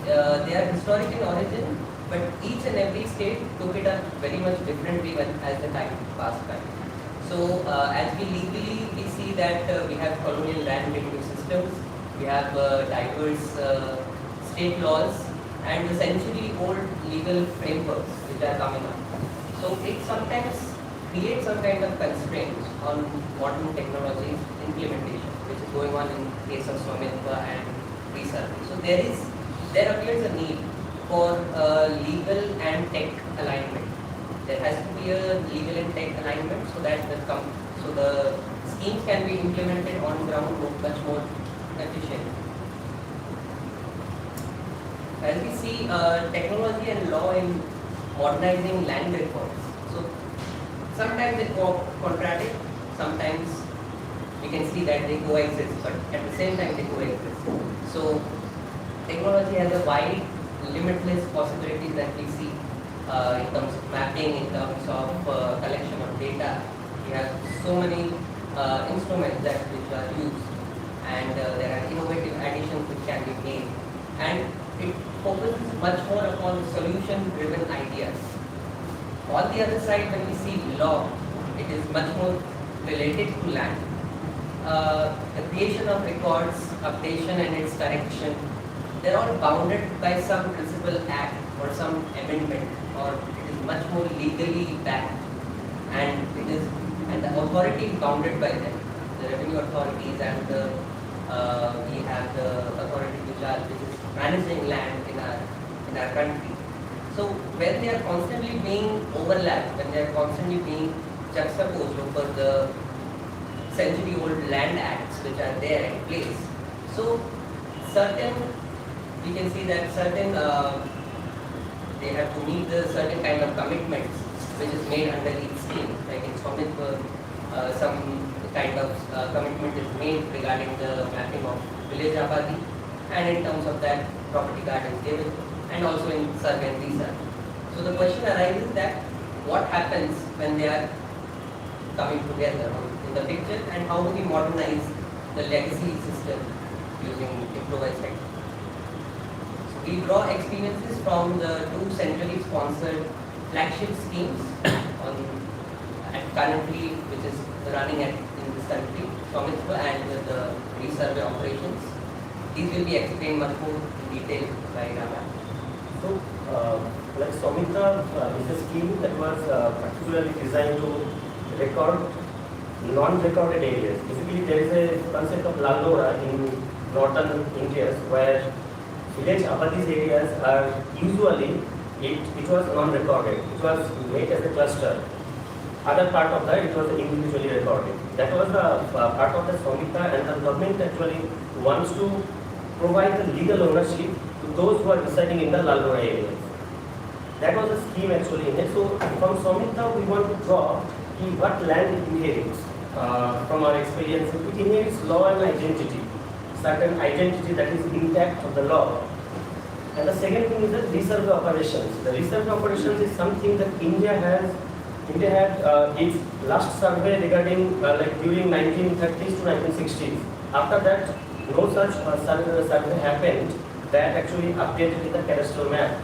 they are historic in origin, but each and every state took it up very much differently as the time passed by. So as we legally we see that we have colonial land revenue systems, we have diverse state laws and the century-old legal frameworks which are coming up. So it sometimes creates some kind of constraints on modern technology implementation, which is going on in case of Swamitva and resurvey. So there appears a need for legal and tech alignment. There has to be a legal and tech alignment so that the schemes can be implemented on ground much more efficiently. As we see technology and law in modernizing land records, so sometimes they contradict, sometimes we can see that they coexist, but at the same time they coexist. So technology has a wide, limitless possibilities that we see in terms of mapping, in terms of collection of data. We have so many instruments which are used, and there are innovative additions which can be made, and it focuses much more upon solution-driven ideas. On the other side, when we see law, it is much more related to land. The creation of records, updation and its correction, they're all bounded by some principal act or some amendment, or it is much more legally backed, and the authority is bounded by them. The revenue authorities and we have the authority which is managing land in our country. So when they are constantly being overlapped, when they are constantly being juxtaposed over the century-old land acts which are there in place, so we can see that they have to meet the certain kind of commitments which is made under each scheme. Like in Swamitva, some kind of commitment is made regarding the mapping of village abadi, and in terms of that property card is given, and also in survey and research. So the question arises that what happens when they are coming together in the picture, and how do we modernize the legacy system using improvised techniques? We draw experiences from the two centrally sponsored flagship schemes currently which is running in this country, Swamitva and the resurvey operations. These will be explained much more in detail by Rama. So, like Swamitva is a scheme that was particularly designed to record non-recorded areas. Basically, there is a concept of Laldora in northern India where village abadis areas are usually, it was non-recorded. It was made as a cluster. Other part of that, it was individually recorded. That was the part of the Swamitva, and the government actually wants to provide the legal ownership to those who are residing in the Laldora areas. That was the scheme actually in it. So from Swamitva, we want to draw what land it inherits. from our experience, it inherits law and identity, certain identity that is intact of the law. And the second thing is the reserve operations. The reserve operations is something that India had its last survey regarding like during 1930s to 1960s. After that, no such survey happened that actually updated in the cadastral map.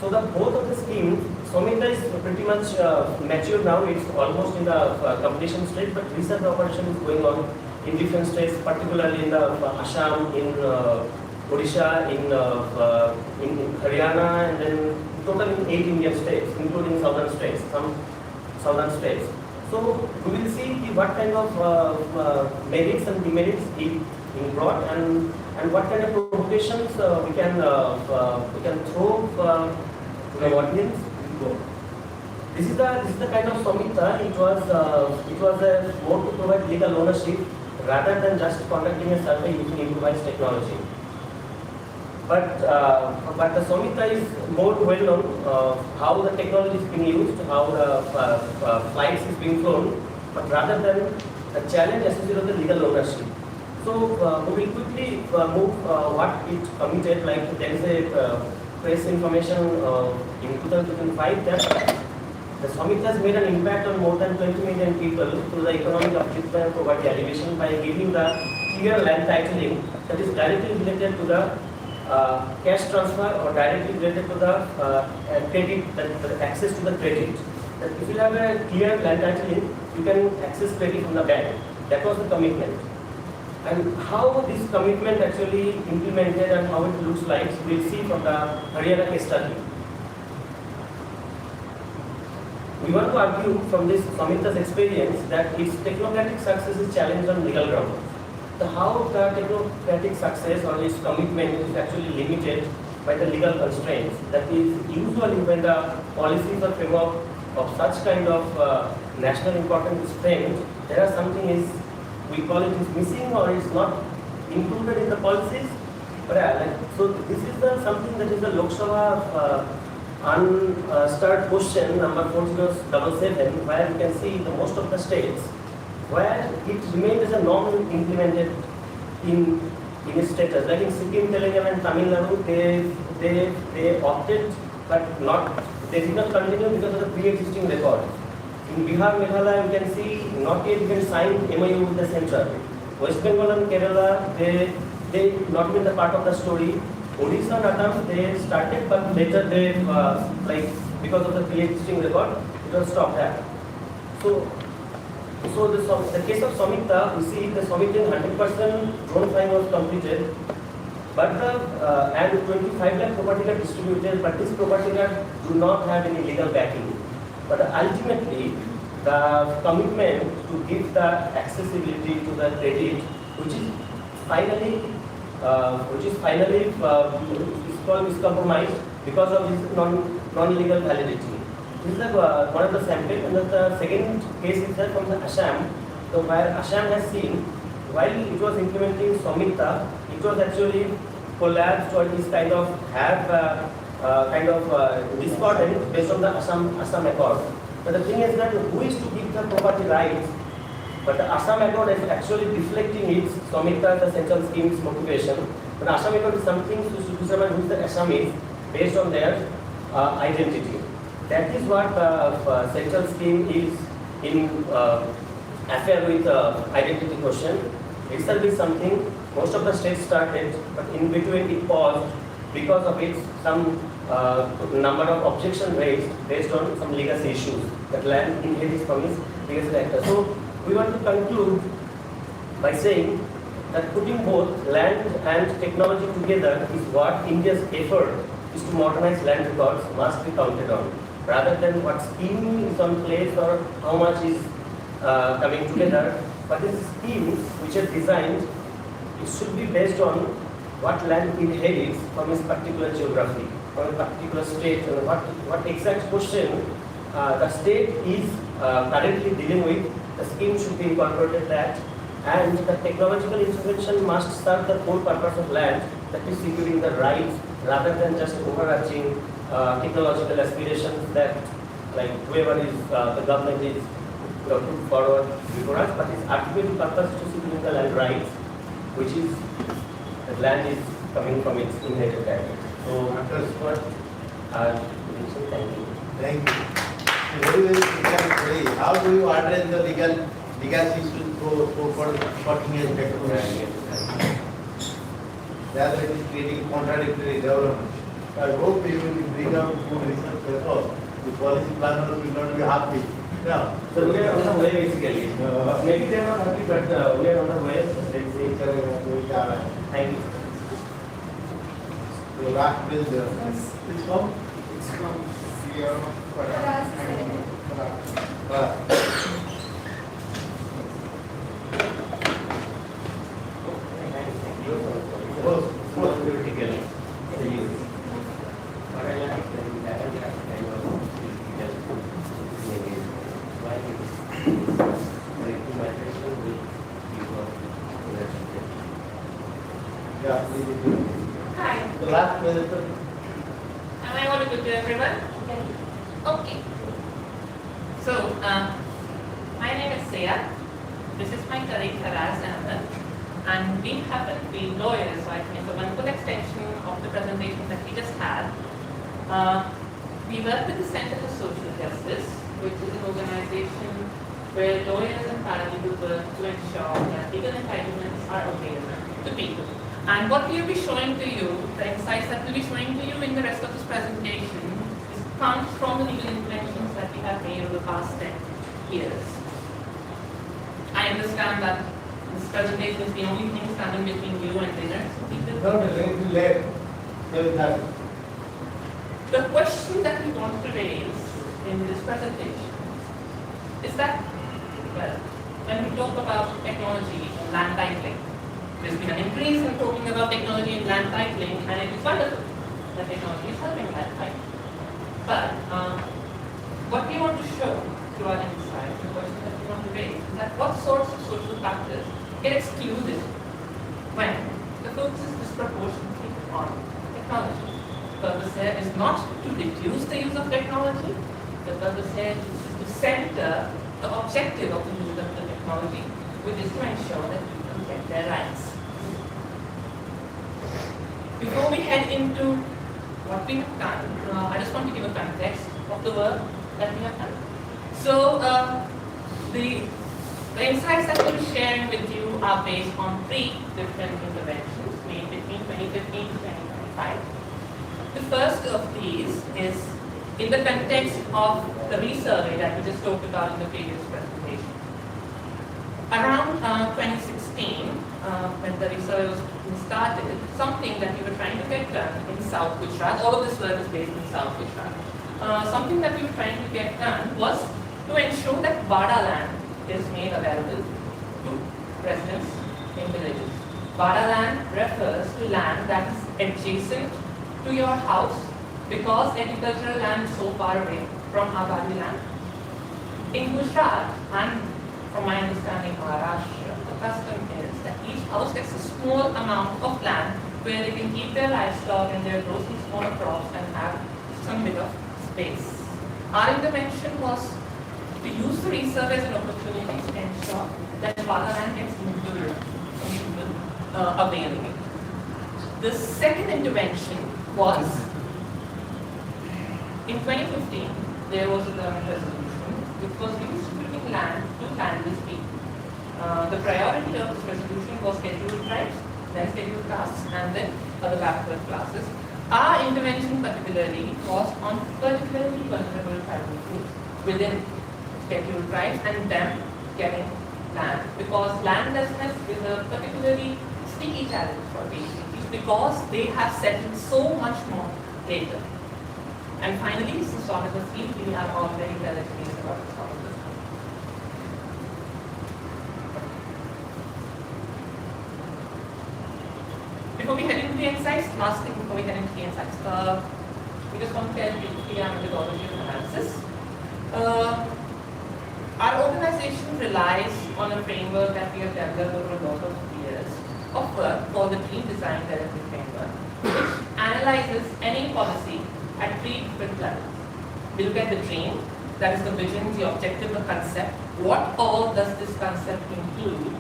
So the both of the schemes, Somita is pretty much mature now. It's almost in the completion stage, but research operation is going on in different states, particularly in the Assam, in Odisha, in Haryana, and then total in 8 Indian states, including southern states, some southern states. So we will see what kind of merits and demerits it brought, and what kind of provocations we can throw to the audience. This is the kind of Samhita. It was a more to provide legal ownership rather than just conducting a survey using improvised technology. But the Samhita is more well known how the technology is being used, how the flights is being flown, but rather than the challenge associated with the legal ownership. So we will quickly move what it committed. Like there is a press information in 2005 that the Samhita has made an impact on more than 20 million people through the economic upliftment and poverty alleviation by giving the clear land titling that is directly related to the cash transfer or directly related to the credit, the access to the credit. That if you have a clear land titling, you can access credit from the bank. That was the commitment. And how this commitment actually implemented and how it looks like, we'll see from the Haryana case study. We want to argue from this Samhita's experience that its technocratic success is challenged on legal grounds. How the technocratic success or its commitment is actually limited by the legal constraints. That is usually when the policies or framework of such kind of national importance is framed, there are something is, we call it is missing or it's not included in the policies. But so this is something that is the Lok Sabha unstarred question number 4077, where you can see the most of the states where it remained as a non-implemented in its status. Like in Sikkim, Telangana and Tamil Nadu, they opted, but they did not continue because of the pre-existing record. In Bihar, Meghalaya, you can see not yet even signed MOU with the central. West Bengal and Kerala, they not been the part of the story. Odisha and Assam, they started, but later they like because of the pre-existing record, it was stopped there. So the case of Samhita, we see the Samhita 100% drone flying was completed, but and 25 lakh property got distributed, but this property do not have any legal backing. But ultimately, the commitment to give the accessibility to the credit, which is finally is compromised because of this non-legal validity. This is one of the samples, and the second case is that from the Assam. So where Assam has seen, while it was implementing Samhita, it was actually collapsed or it is kind of discordant based on the Assam Accord. But the thing is that who is to give the property rights? But the Assam Accord is actually reflecting its Samhita, the central scheme's motivation. But Assam Accord is something to determine who the Assam is based on their identity. That is what central scheme is in affair with identity question. Itself is something most of the states started, but in between it paused because of its some number of objections raised based on some legacy issues that land inherits from its legacy actor. So we want to conclude by saying that putting both land and technology together is what India's effort is to modernize land records must be counted on, rather than what scheme is on place or how much is coming together. But this scheme which is designed, it should be based on what land inherits from its particular geography, from a particular state, and what exact question the state is currently dealing with. The scheme should be incorporated that, and the technological intervention must serve the core purpose of land, that is securing the rights rather than just overarching technological aspirations that like whoever is the government is put forward before us, but its ultimate purpose is to see the land rights, which is the land is coming from its inherited title. So after this what thank you. Thank you. Very very. How do you address the legal issues for working as technology? Rather it is creating contradictory development. I hope you will bring out good research papers. The policy planners will not be happy. Yeah. So we are on the way basically. Maybe they are not happy, but we are on the way. Let's say. Thank you. The last bill, it's from? It's from fear Hi. The last bill. Am I audible to everyone? Okay. So, my name is Sia. This is my colleague Faraz Ahmed. And we happen to be lawyers, so I think it's a wonderful extension of the presentation that we just had. We work with the Center for Social Justice, which is an organization where lawyers and paralegals work to ensure that legal entitlements are available to people. And what we will be showing to you, the insights that we'll be showing to you in the rest of this presentation, comes from the legal interventions that we have made over the past 10 years. I understand that this presentation is the only thing standing between you and dinner. The question that we want to raise in this presentation is that, well, when we talk about technology and land titling, there's been an increase in talking about technology and land titling, and it is wonderful that technology is helping land titling. But what we want to show through our insights, the question that we want to raise, is that what sorts of social factors get excluded when the focus is disproportionately on technology. The purpose here is not to reduce the use of technology. The purpose here is to center the objective of the use of the technology, which is to ensure that people get their rights. Before we head into what we have done, I just want to give a context of the work that we have done. So, the insights that we'll be sharing with you are based on 3 different interventions made between 2015 to 2025. The first of these is in the context of the resurvey that we just talked about in the previous presentation. Around 2016, when the resurvey was started, something that we were trying to get done in South Gujarat, all of this work is based in South Gujarat. Something that we were trying to get done was to ensure that Vada land is made available to residents in villages. Vada land refers to land that is adjacent to your house because agricultural land is so far away from Abadi land. In Gujarat, and from my understanding Maharashtra, the custom is that each house gets a small amount of land where they can keep their livestock and their grow some smaller crops and have some bit of space. Our intervention was to use the resurvey as an opportunity to ensure that Vada land gets included from people availing it. The second intervention was in 2015, there was a government resolution which was redistributing land to landless people. The priority of this resolution was scheduled tribes, then scheduled castes, and then other backward classes. Our intervention particularly was on particularly vulnerable tribal groups within scheduled tribes and them getting land, because landlessness is a particularly sticky challenge for these cities because they have settled so much more later. And finally, since all of us feel we are all very well educated about this topic. Before we head into the insights, last thing before we head into the insights, we just want to tell you our methodology of analysis. Our organization relies on a framework that we have developed over a lot of years of work called the Dream Design Therapy Framework, which analyzes any policy at 3 different levels. We look at the dream, that is the vision, the objective, the concept. What all does this concept include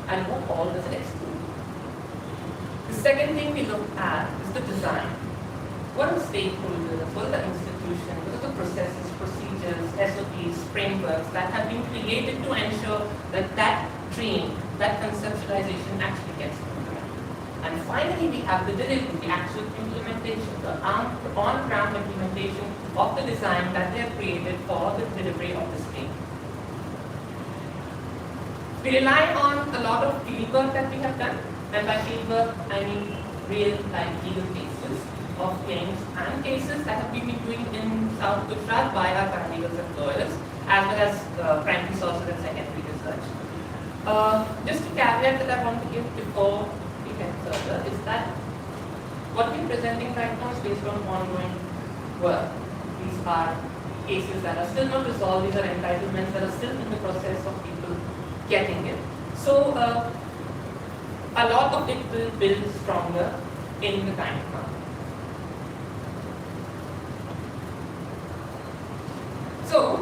and what all does it exclude? The second thing we look at is the design. What are the stakeholders, what are the institutions, what are the processes, procedures, SOPs, frameworks that have been created to ensure that that dream, that conceptualization actually gets implemented. And finally, we have the delivery, the actual implementation, the on-ground implementation of the design that they have created for the delivery of this dream. We rely on a lot of fieldwork that we have done, and by fieldwork, I mean real-life legal cases of claims and cases that have been doing in South Gujarat by our paralegals and lawyers, as well as primary sources and secondary research. Just a caveat that I want to give before we get further is that what we're presenting right now is based on ongoing work. These are cases that are still not resolved, these are entitlements that are still in the process of people getting it. So a lot of it will build stronger in the time to come. So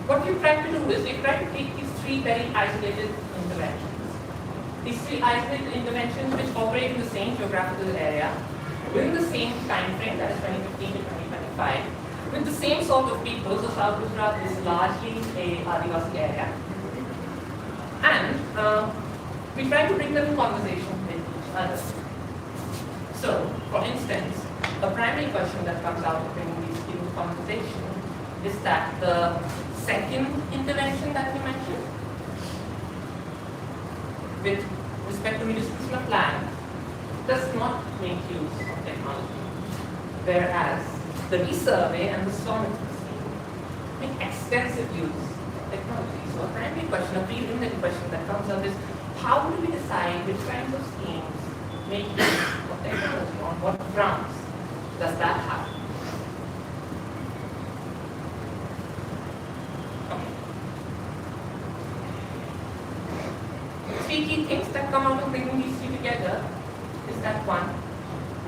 what we've tried to do is we've tried to take these three very isolated interventions. These three isolated interventions which operate in the same geographical area, within the same time frame, that is 2015 to 2025, with the same sort of people. So South Gujarat is largely a Adivasi area. And we try to bring them in conversation with each other. So, for instance, a primary question that comes out of bringing these into conversation is that the second intervention that we mentioned, with respect to redistribution of land, does not make use of technology, whereas the resurvey and the solemnity make extensive use of technology. So a primary question, a preliminary question that comes up is, how do we decide which kinds of schemes make use of technology? On what grounds does that happen? Three key things that come out of bringing these three together is that one,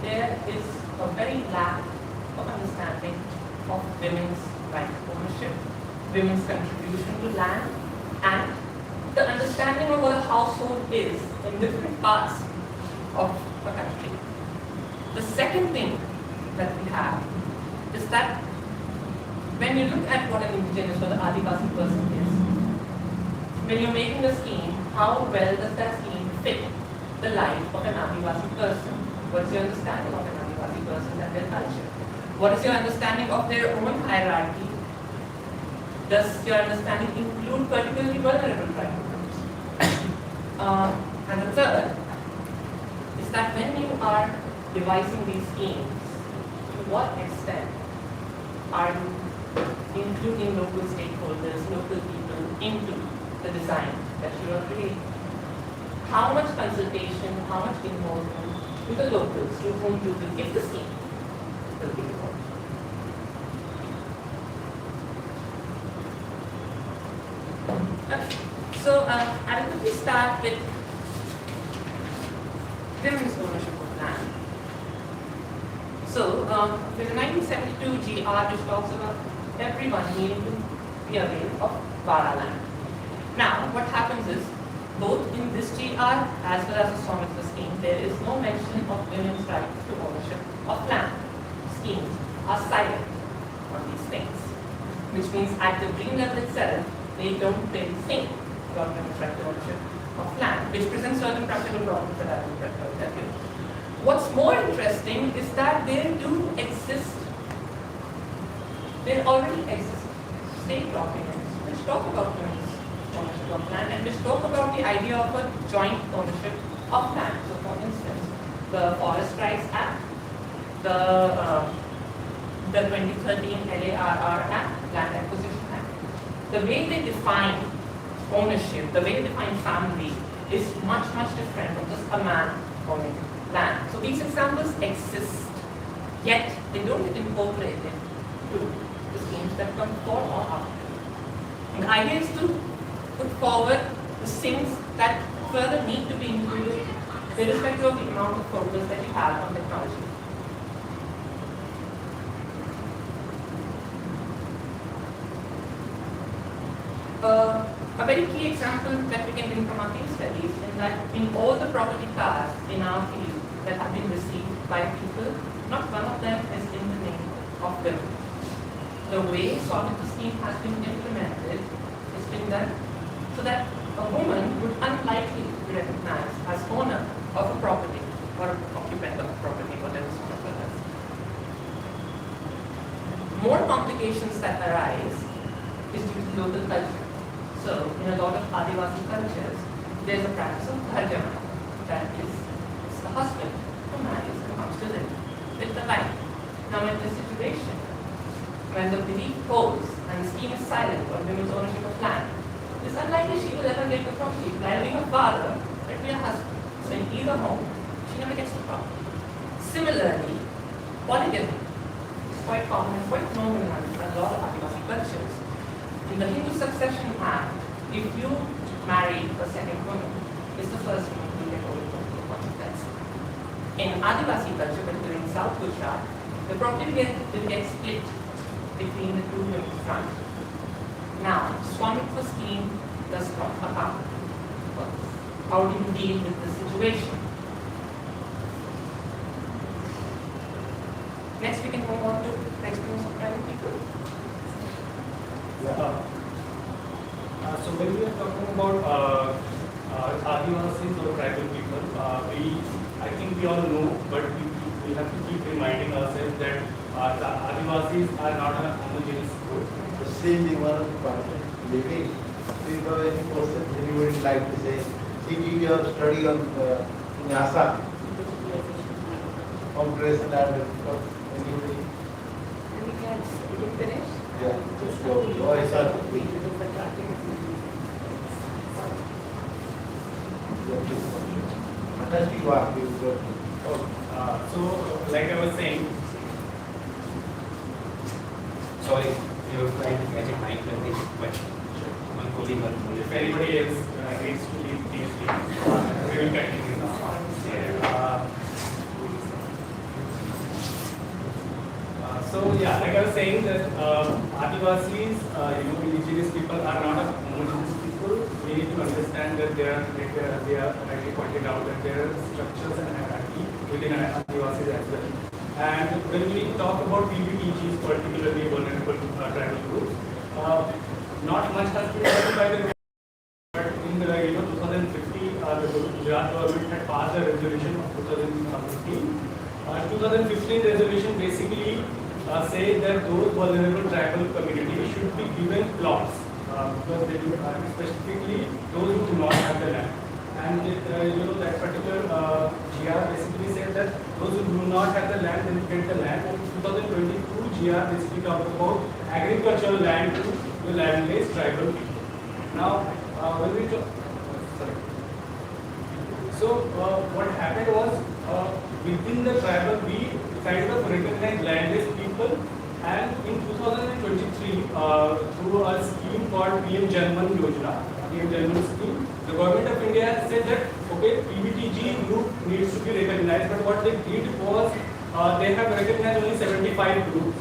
there is a very lack of understanding of women's right to ownership, women's contribution to land, and the understanding of what a household is in different parts of a country. The second thing that we have is that when you look at what an indigenous or the Adivasi person is, when you're making a scheme, how well does that scheme fit the life of an Adivasi person? What's your understanding of an Adivasi person and their culture? What is your understanding of their own hierarchy? Does your understanding include particularly vulnerable tribal groups? And the third is that when you are devising these schemes, to what extent are you including local stakeholders, local people into the design that you are creating? How much consultation, how much involvement with the locals to whom you will give the scheme will be involved? Okay. So I will quickly start with women's ownership of land. So there's a 1972 GR which talks about everyone needing to be aware of Vara land. Now, what happens is, both in this GR as well as the Somitra scheme, there is no mention of women's right to ownership of land. Schemes are silent on these things, which means at the green level itself, they don't really think about women's right to ownership of land, which presents certain practical problems that I will tell you. What's more interesting is that there do exist, there already exist state documents which talk about women's ownership of land and which talk about the idea of a joint ownership of land. So for instance, the Forest Rights Act, the 2013 LARR Act, Land Acquisition Act, the way they define ownership, the way they define family is much, much different from just a man owning land. So these examples exist, yet they don't get incorporated to the schemes that come before or after. And the idea is to put forward the things that further need to be included irrespective of the amount of focus that you have on technology. very key example that we can bring from our case studies is that in all the property cards in our field that have been received by people, not one of them is in the name of them. The way solvency scheme has been implemented has been done so that a woman would unlikely be recognized as owner of a property or occupant of a property, whatever sort of it is. More complications that arise is due to local culture. So, in a lot of Adivasi cultures, there is a practice of dharjana, that is, it's the husband who marries and comes to live with the wife. Now, in this situation, when the belief holds and the scheme is silent on women's ownership of land, it's unlikely she will ever get the property. While being a father, it will be a husband. So, in either home, she never gets the property. Similarly, polygamy is quite common and quite known in a lot of Adivasi cultures. In the Hindu Succession Act, if you marry a second woman, it's the first woman who get over the property. That's in Adivasi culture, particularly in South Gujarat, the property will get split between the two women front. Now, Swamitva scheme does not account for this. How do you deal with the situation? Next, we can move on to the experience of private people. So when we are talking about Adivasis or tribal people, I think we all know, but we have to keep reminding ourselves that the Adivasis are not a homogeneous group. The same thing one of the project. Maybe if you have any question, anybody would like to say, see your study on in Assam, compression and anybody? Did you finish? Yeah, just go. Oh, I saw it. Fantastic work. So, like I was saying, Sorry, you were trying to catch it 9:20, but one colleague was if anybody else needs to leave, please leave. We will continue now. So yeah, like I was saying that Adivasis, indigenous people are not a homogeneous people. We need to understand that they are, like you pointed out, that there are structures and hierarchy within Adivasis as well. And when we talk about PBTGs, particularly vulnerable tribal groups, not much has been done by the government. But in 2015, the Gujarat government had passed a resolution of 2015. 2015 resolution basically say that those vulnerable tribal communities should be given plots because they do specifically those who do not have the land. And that particular GR basically said that those who do not have the land will get the land. And 2022 GR basically talked about agricultural land to the land-based tribal people. Now, when we talk, what happened was within the tribal we kind of recognized land-based people, and in 2023 through a scheme called PM Janman Yojana, PM Janman scheme, the government of India said that okay, PBTG group needs to be recognized, but what they did was they have recognized only 75 groups,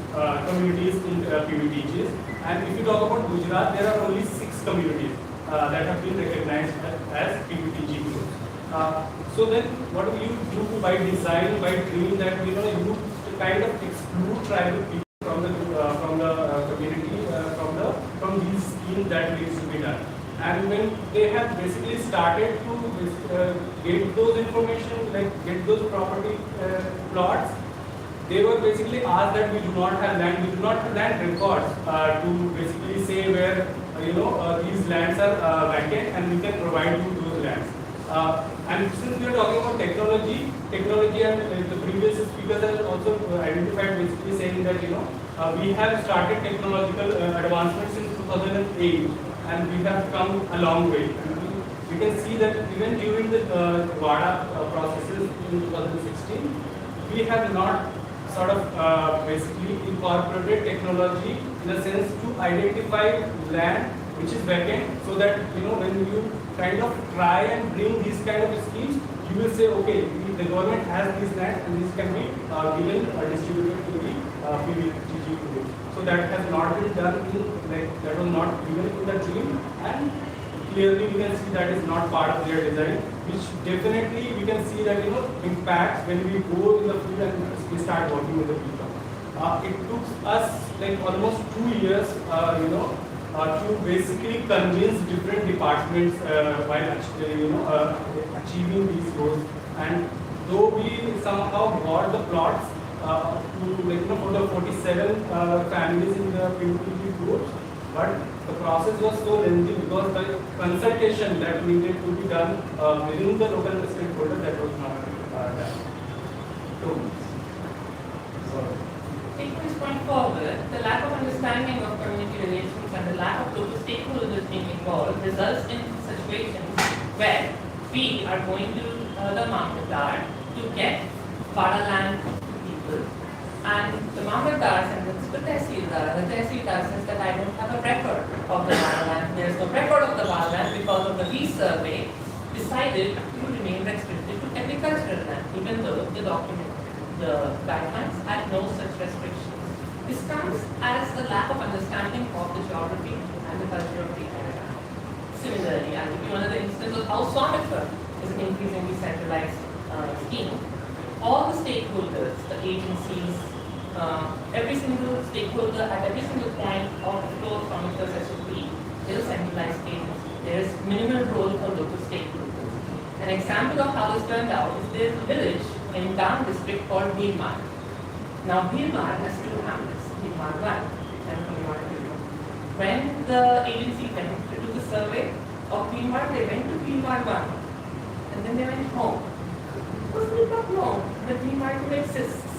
communities in PBTGs, and if you talk about Gujarat, there are only 6 communities that have been recognized as PBTG groups. So then, what do you do by design, by doing that? You kind of exclude tribal people from the community, from these schemes that needs to be done. And when they have basically started to get those information, like get those property plots, they were basically asked that we do not have land, we do not have land records to basically say where these lands are vacant and we can provide you those lands. And since we are talking about technology and the previous speakers have also identified basically saying that we have started technological advancements in 2008 and we have come a long way. And we can see that even during the WADA processes in 2016, we have not sort of basically incorporated technology in the sense to identify land which is vacant, so that when you kind of try and bring these kind of schemes, you will say, okay, the government has this land and this can be given or distributed to the PBTG group. So that has not been done that was not given in the dream, and clearly we can see that is not part of their design, which definitely we can see that impacts when we go in the field and we start working with the people. It took us like almost 2 years, to basically convince different departments while achieving these goals. And though we somehow got the plots for the 47 families in the PUTP groups, but the process was so lengthy because the consultation that needed to be done within the local stakeholders, that was not done. Taking this point forward, the lack of understanding of community relations and the lack of local stakeholders being involved results in situations where we are going to the Mamlatdar to get Vada land people, and the Mamlatdar sends it to the Tehsildar says that I don't have a record of the Vada land. There is no record of the Vada land because of the resurvey decided to remain restricted to agricultural land, even though the guidelines had no such restrictions. This comes as a lack of understanding of the geography and the culture of the area. Similarly, I'll give you another instance of how Swamitra is an increasingly centralized scheme. All the stakeholders, the agencies, every single stakeholder at every single point of the flow of Swamitra's SOP is a centralized agency. There is minimal role for local stakeholders. An example of how this turned out is there is a village in Down district called Bhilmar. Now Bhilmar has two hamlets, Bhilmar 1 and Bhilmar 2. When the agency went to do the survey of Bhilmar, they went to Bhilmar 1 and then they went home. Because they did not know that Bhilmar 2 exists.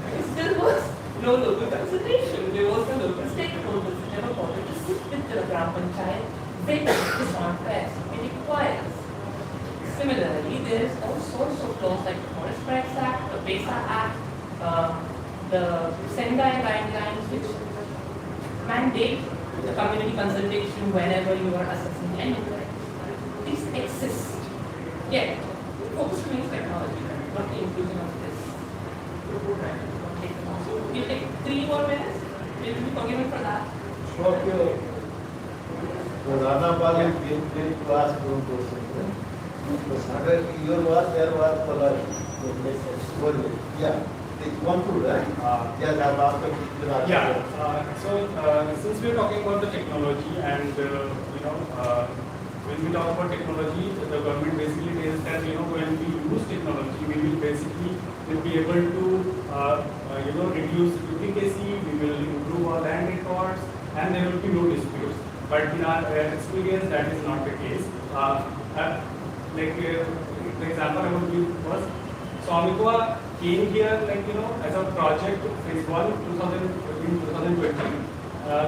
There still was no local consultation. There was no local stakeholders that never bothered to sit with the Gram Panchayat with this on press. It requires. Similarly, there is all sorts of laws like the Forest Rights Act, the PESA Act, the Sendai guidelines, which mandate the community consultation whenever you are assessing anywhere. These exist. Yet, focus remains technology, not the inclusion of this. We'll take 3 more minutes. Will you be forgiven for that? Okay. Rana Pal is going to ask one question. Your was, their was, yeah. One two, right? Yes, I've asked a question. Yeah. Since we're talking about the technology and when we talk about technology, the government basically says that when we use technology, we will basically be able to reduce efficacy, we will improve our land records, and there will be no disputes. But in our experience, that is not the case. The example I would give was Swamitva came here as a project phase 1 in 2020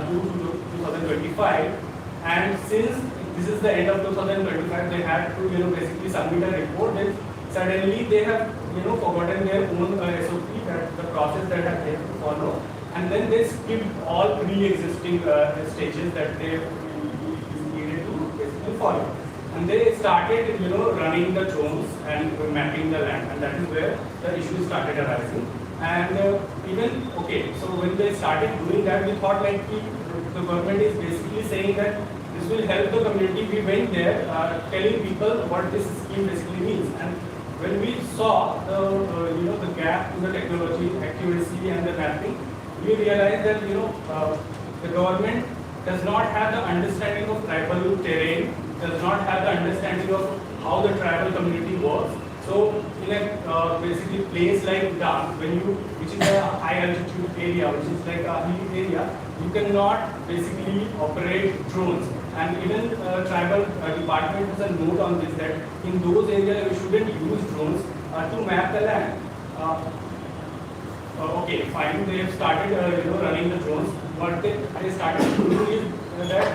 to 2025, and since this is the end of 2025, they had to basically submit a report. Then suddenly they have forgotten their own SOP, that the process that they have to follow, and then they skipped all pre-existing stages that they needed to basically follow. And they started, running the drones and mapping the land, and that is where the issues started arising. And so when they started doing that, we thought the government is basically saying that this will help the community. We went there telling people what this scheme basically means. And when we saw the gap in the technology accuracy and the mapping, we realized that the government does not have the understanding of tribal terrain, does not have the understanding of how the tribal community works. So in a basically place like that, which is a high altitude area, which is like a hilly area, you cannot basically operate drones. And even tribal department has a note on this, that in those areas you shouldn't use drones to map the land. Okay, fine. They have started running the drones. What they started doing is that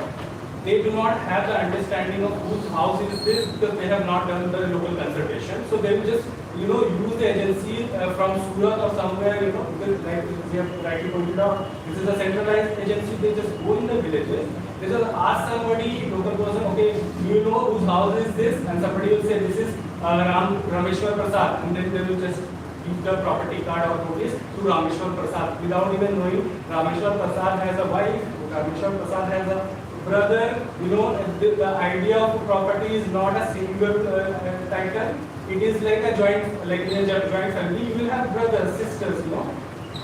they do not have the understanding of whose house is this, because they have not done the local consultation. So they will just use the agency from Surat or somewhere, because like we have rightly pointed out, this is a centralized agency. They just go in the villages. They just ask somebody, local person, okay, do you know whose house is this? And somebody will say this is Rameshwar Prasad, and then they will just give the property card or notice to Rameshwar Prasad without even knowing Rameshwar Prasad has a wife, Rameshwar Prasad has a brother, the idea of property is not a single title. It is like a joint, like in a joint family, you will have brothers, sisters,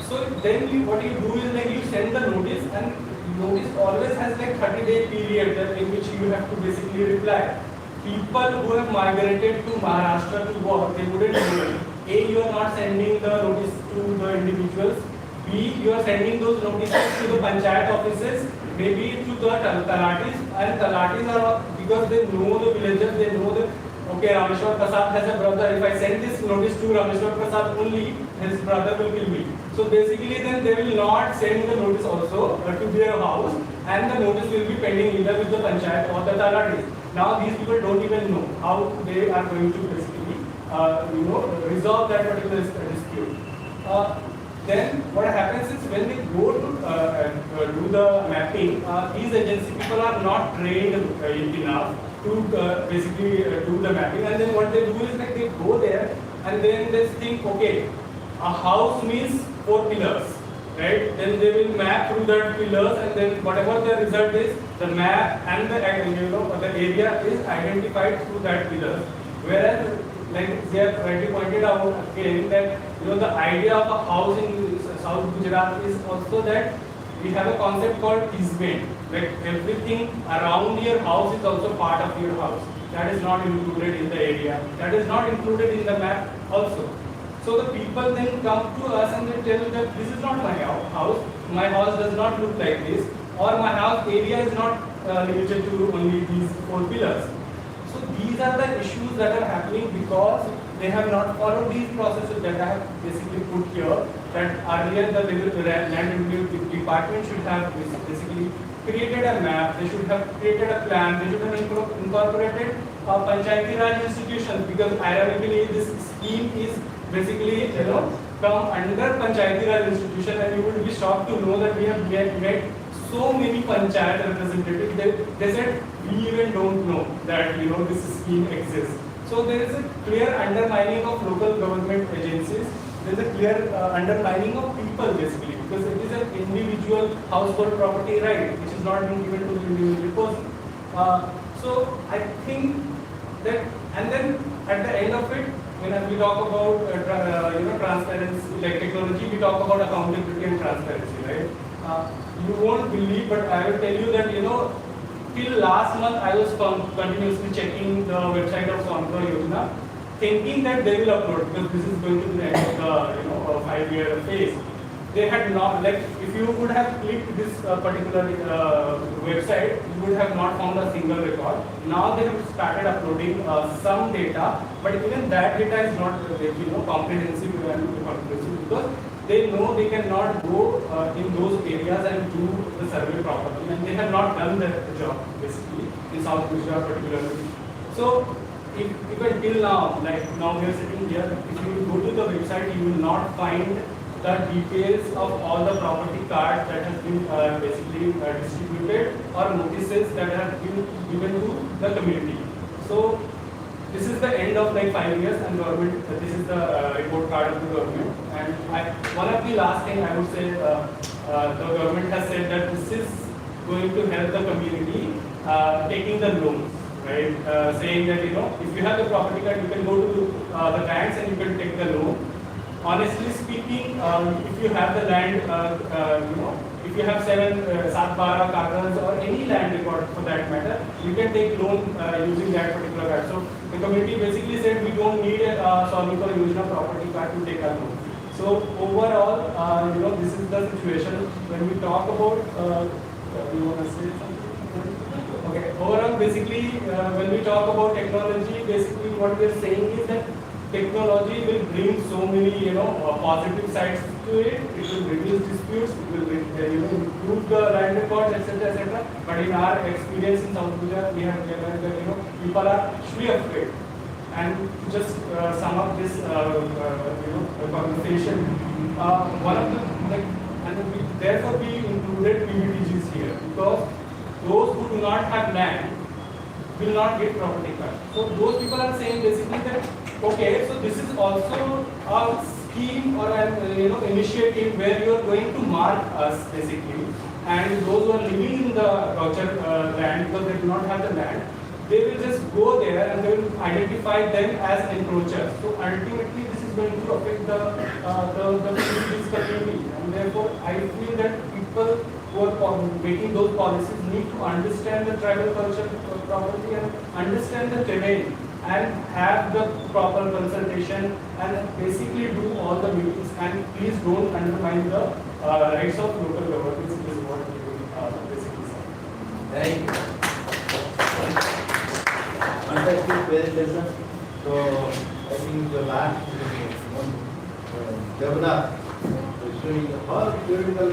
So then what you do is like you send the notice, and notice always has like 30-day period in which you have to basically reply. People who have migrated to Maharashtra to work, they wouldn't do it. A, you are not sending the notice to the individuals. B, you are sending those notices to the panchayat offices, maybe to the talatis, and talatis are, because they know the villagers, they know the, okay, Rameshwar Prasad has a brother, if I send this notice to Rameshwar Prasad only, his brother will kill me. So basically then they will not send the notice also to their house, and the notice will be pending either with the panchayat or the talatis. Now these people don't even know how they are going to basically resolve that particular dispute. Then what happens is when they go to do the mapping, these agency people are not trained enough to basically do the mapping, and then what they do is like they go there and then they think, okay, a house means 4 pillars, right? Then they will map through that pillars, and then whatever the result is, the map and the the area is identified through that pillars. Whereas, like they have rightly pointed out again, that the idea of a house in South Gujarat is also that we have a concept called easement. Like everything around your house is also part of your house. That is not included in the area. That is not included in the map also. So the people then come to us and they tell that this is not my house. My house does not look like this, or my house area is not limited to only these 4 pillars. So these are the issues that are happening because they have not followed these processes that I have basically put here. That earlier the land revenue department should have basically created a map. They should have created a plan. They should have incorporated Panchayati Raj institutions, because ironically this scheme is basically come under Panchayati Raj institution, and you would be shocked to know that we have met so many panchayat representatives. They said we even don't know that this scheme exists. So there is a clear undermining of local government agencies. There is a clear undermining of people basically, because it is an individual household property right which is not being given to the individual person. So I think that, and then at the end of it, when we talk about transparency, like technology, we talk about accountability and transparency, right? You won't believe, but I will tell you that till last month I was continuously checking the website of Swamitra Yojana, thinking that they will upload, because this is going to be the end of the 5-year phase. They had not, like if you would have clicked this particular website, you would have not found a single record. Now they have started uploading some data, but even that data is not comprehensive and comprehensive, because they know they cannot go in those areas and do the survey properly, and they have not done their job basically in South Gujarat particularly. So even till now, like now we are sitting here, if you go to the website, you will not find the details of all the property cards that have been basically distributed, or notices that have been given to the community. So this is the end of like 5 years, and government, this is the report card of the government. And one of the last thing I would say, the government has said that this is going to help the community taking the loans, right? Saying that if you have the property card, you can go to the banks and you can take the loan. Honestly speaking, if you have the land, if you have 7 Satbara Kagas or any land record for that matter, you can take loan using that particular card. So the community basically said we don't need a Swamitra Yojana property card to take a loan. So overall, this is the situation. When we talk about, you want to say something? Okay. Overall, basically, when we talk about technology, basically what we are saying is that technology will bring so many positive sides to it. It will reduce disputes. It will improve the land records, etc., etc. But in our experience in South Gujarat, we have realized that people are actually afraid. And to just sum up this conversation, one of the therefore we included PVTGs here, because those who do not have land will not get property card. So those people are saying basically that, okay, so this is also a scheme or an initiative where you are going to mark us basically, and those who are living in the torture land because they do not have the land, they will just go there and they will identify them as encroachers. So ultimately, this is going to affect the community, and therefore I feel that people who are making those policies need to understand the tribal culture properly and understand the terrain and have the proper consultation and basically do all the meetings, and please don't undermine the rights of local governments. This is what we basically say. Thank you. Fantastic presentation. So I think the last one, Devnath, showing how theoretical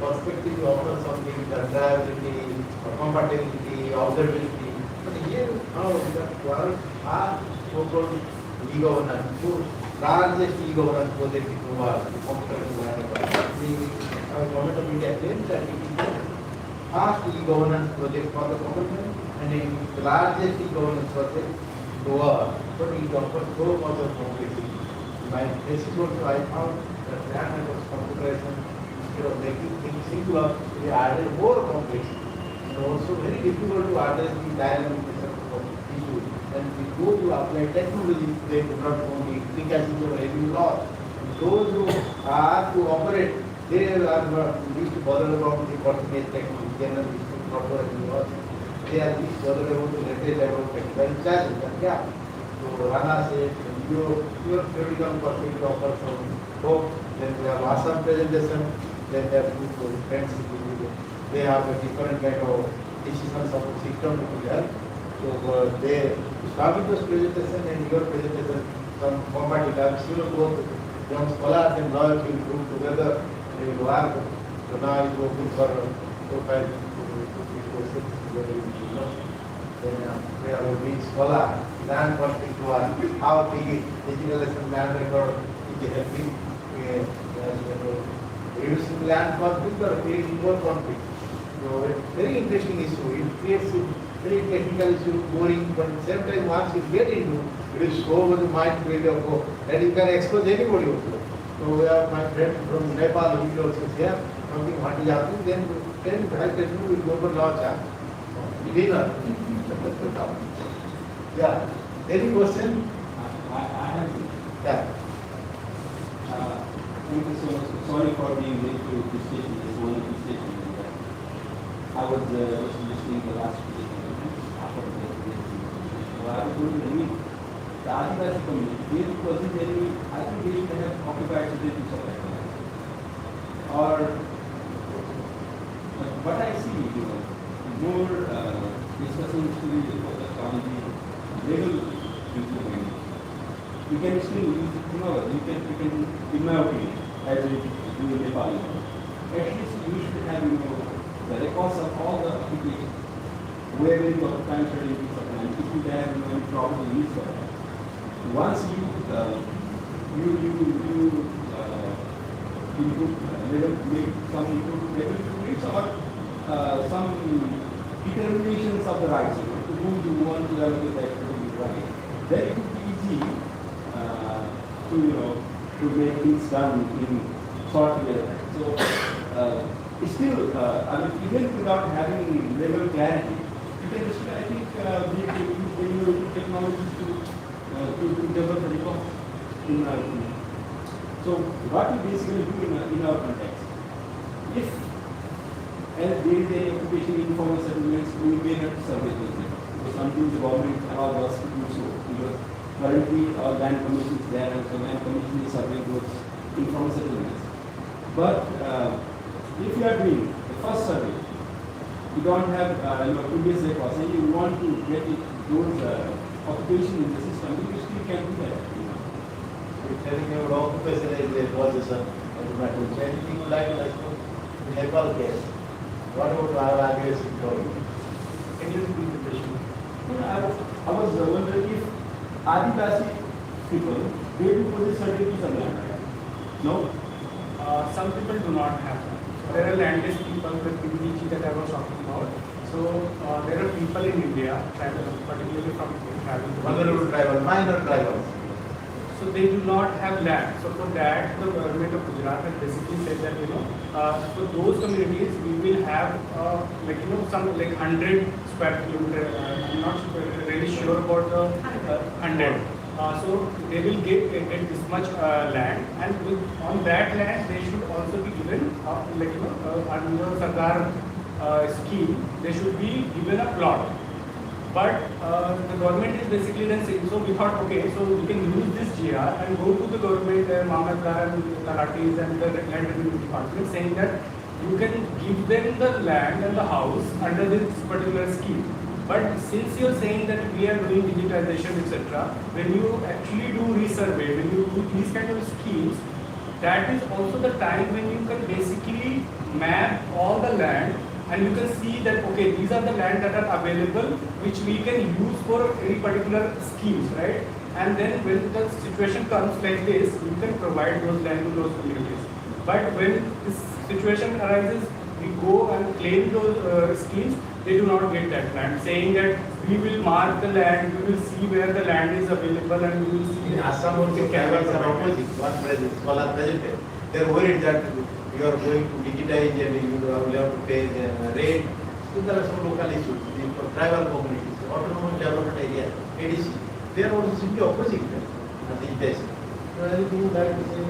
perspective offers something, the reliability, compatibility, observability. But here, how the world are so-called e-governance, so largest e-governance project in the world, computer environment. Government of India claims that it is the first e-governance project for the government and it is the largest e-governance project in the world. But it offers so much of complexity. My thesis also I found that that kind of computerization, instead of making things simpler, they added more complexity. And also very difficult to address the dynamic of issues. And we go to apply technology, they do not know the implications of every law. And those who are to operate, they are not least bothered about the cutting-edge technology, generally proper laws. They are least bothered about the latest about technical challenges. And yeah, so Rana said, your theoretical perspective offers some hope. Then we have awesome presentation. Then they have good friends. They have a different kind of decision support system to help. So they start with this presentation and your presentation, some compatibility. I'm sure both young scholars and lawyers will group together. They will work. So now it will be for 4, 5, 2, 3, 4, 6. Then we have a big scholar, land conflict one, how big digital lesson land record is helping reducing land conflict or creating more conflict. So very interesting issue. It creates a very technical issue, boring, but at the same time once you get into it is so much mind creative that you can expose anybody also. So we have my friend from Nepal who will also say something what is happening, then 10 will go for launch dinner. Yeah. Any question? I have. Yeah. Thank you so much. Sorry for being late to this station. This one station. I was just listening to the last presentation. After the presentation. So I was going to meet the Adivasi community. There wasn't any. I think they should have occupied citizens of that. Or what I see, more discussions to be focused on the legal implementation. You can still use it tomorrow. You can, in my opinion, as we do in Nepal, at least you should have, the records of all the applications, where you got time study piece of land, if you have, any problem use for that. Once you make some input level to it, or some determinations of the rights, to whom you want to allocate that particular right, then it would be easy to make things done in short period. So still, even without having legal clarity, you can still, I think, we can use technologies to develop the record in our opinion. So what we basically do in our context, if and there is a occupation informal settlements, we may have to survey those records. Because something the government allows us to do so. Because currently our land commission is there and the land commission is surveying those informal settlements. But if you are doing the first survey, you don't have previous records and you want to get those occupation in the system, you still can do that. You're telling me about occupation as a position, as a matter. Anything you like in Nepal case? What about our aggressive story? Can you repeat the question? I was wondering if Adivasi people, they do possess certain piece of land. No? Some people do not have that. There are landless people, the Pindiji that I was talking about. So there are people in India, particularly from Vulnerable tribal, minor tribal. So so they do not have land. So for that, the government of Gujarat has basically said that, for those communities, we will have some like 100 square kilometer. I'm not really sure about the 100. So they will get this much land, and on that land they should also be given under Sarkar scheme, they should be given a plot. But the government is basically then saying, so we thought, okay, so we can use this GR and go to the government, Mamadkar and Talatis and the land revenue department, saying that you can give them the land and the house under this particular scheme. But since you are saying that we are doing digitization, etc., when you actually do resurvey, when you do these kind of schemes, that is also the time when you can basically map all the land and you can see that, okay, these are the land that are available which we can use for any particular schemes, right? And then when the situation comes like this, you can provide those land to those communities. But when this situation arises, we go and claim those schemes, they do not get that land, saying that we will mark the land, we will see where the land is available and we will see. In Assam also tribals are opposite, one present, scholar presented. They are worried that you are going to digitize and you will have to pay the rate. So there are some local issues for tribal communities, autonomous development area, ADC. They are also simply opposite these days. So anything you like to say?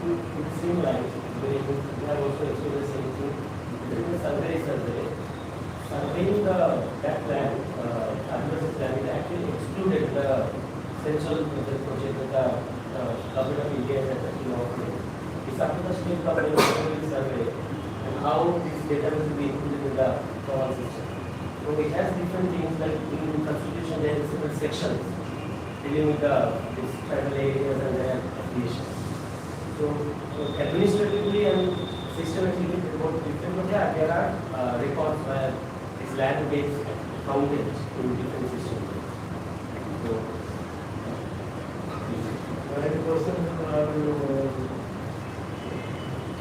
It seems like we have also experienced the same thing. During the surveying that plan, agricultural plan, it actually excluded the central project that the government of India has actually offered. It's up to the state government to survey and how this data will be included in the formal system. So it has different things, like in the constitution there are several sections dealing with these tribal areas and their affiliations. So administratively and systematically about different of that, there are records where this land gets counted in different systems. So, any person will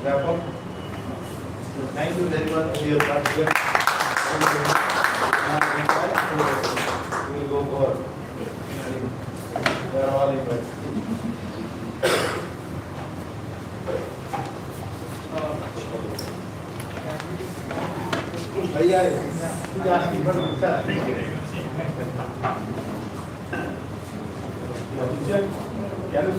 wrap up? Thank you very much for your participation. We will go forward. We are all invited. भैया कुछ asking पर उत्तर क्या लोग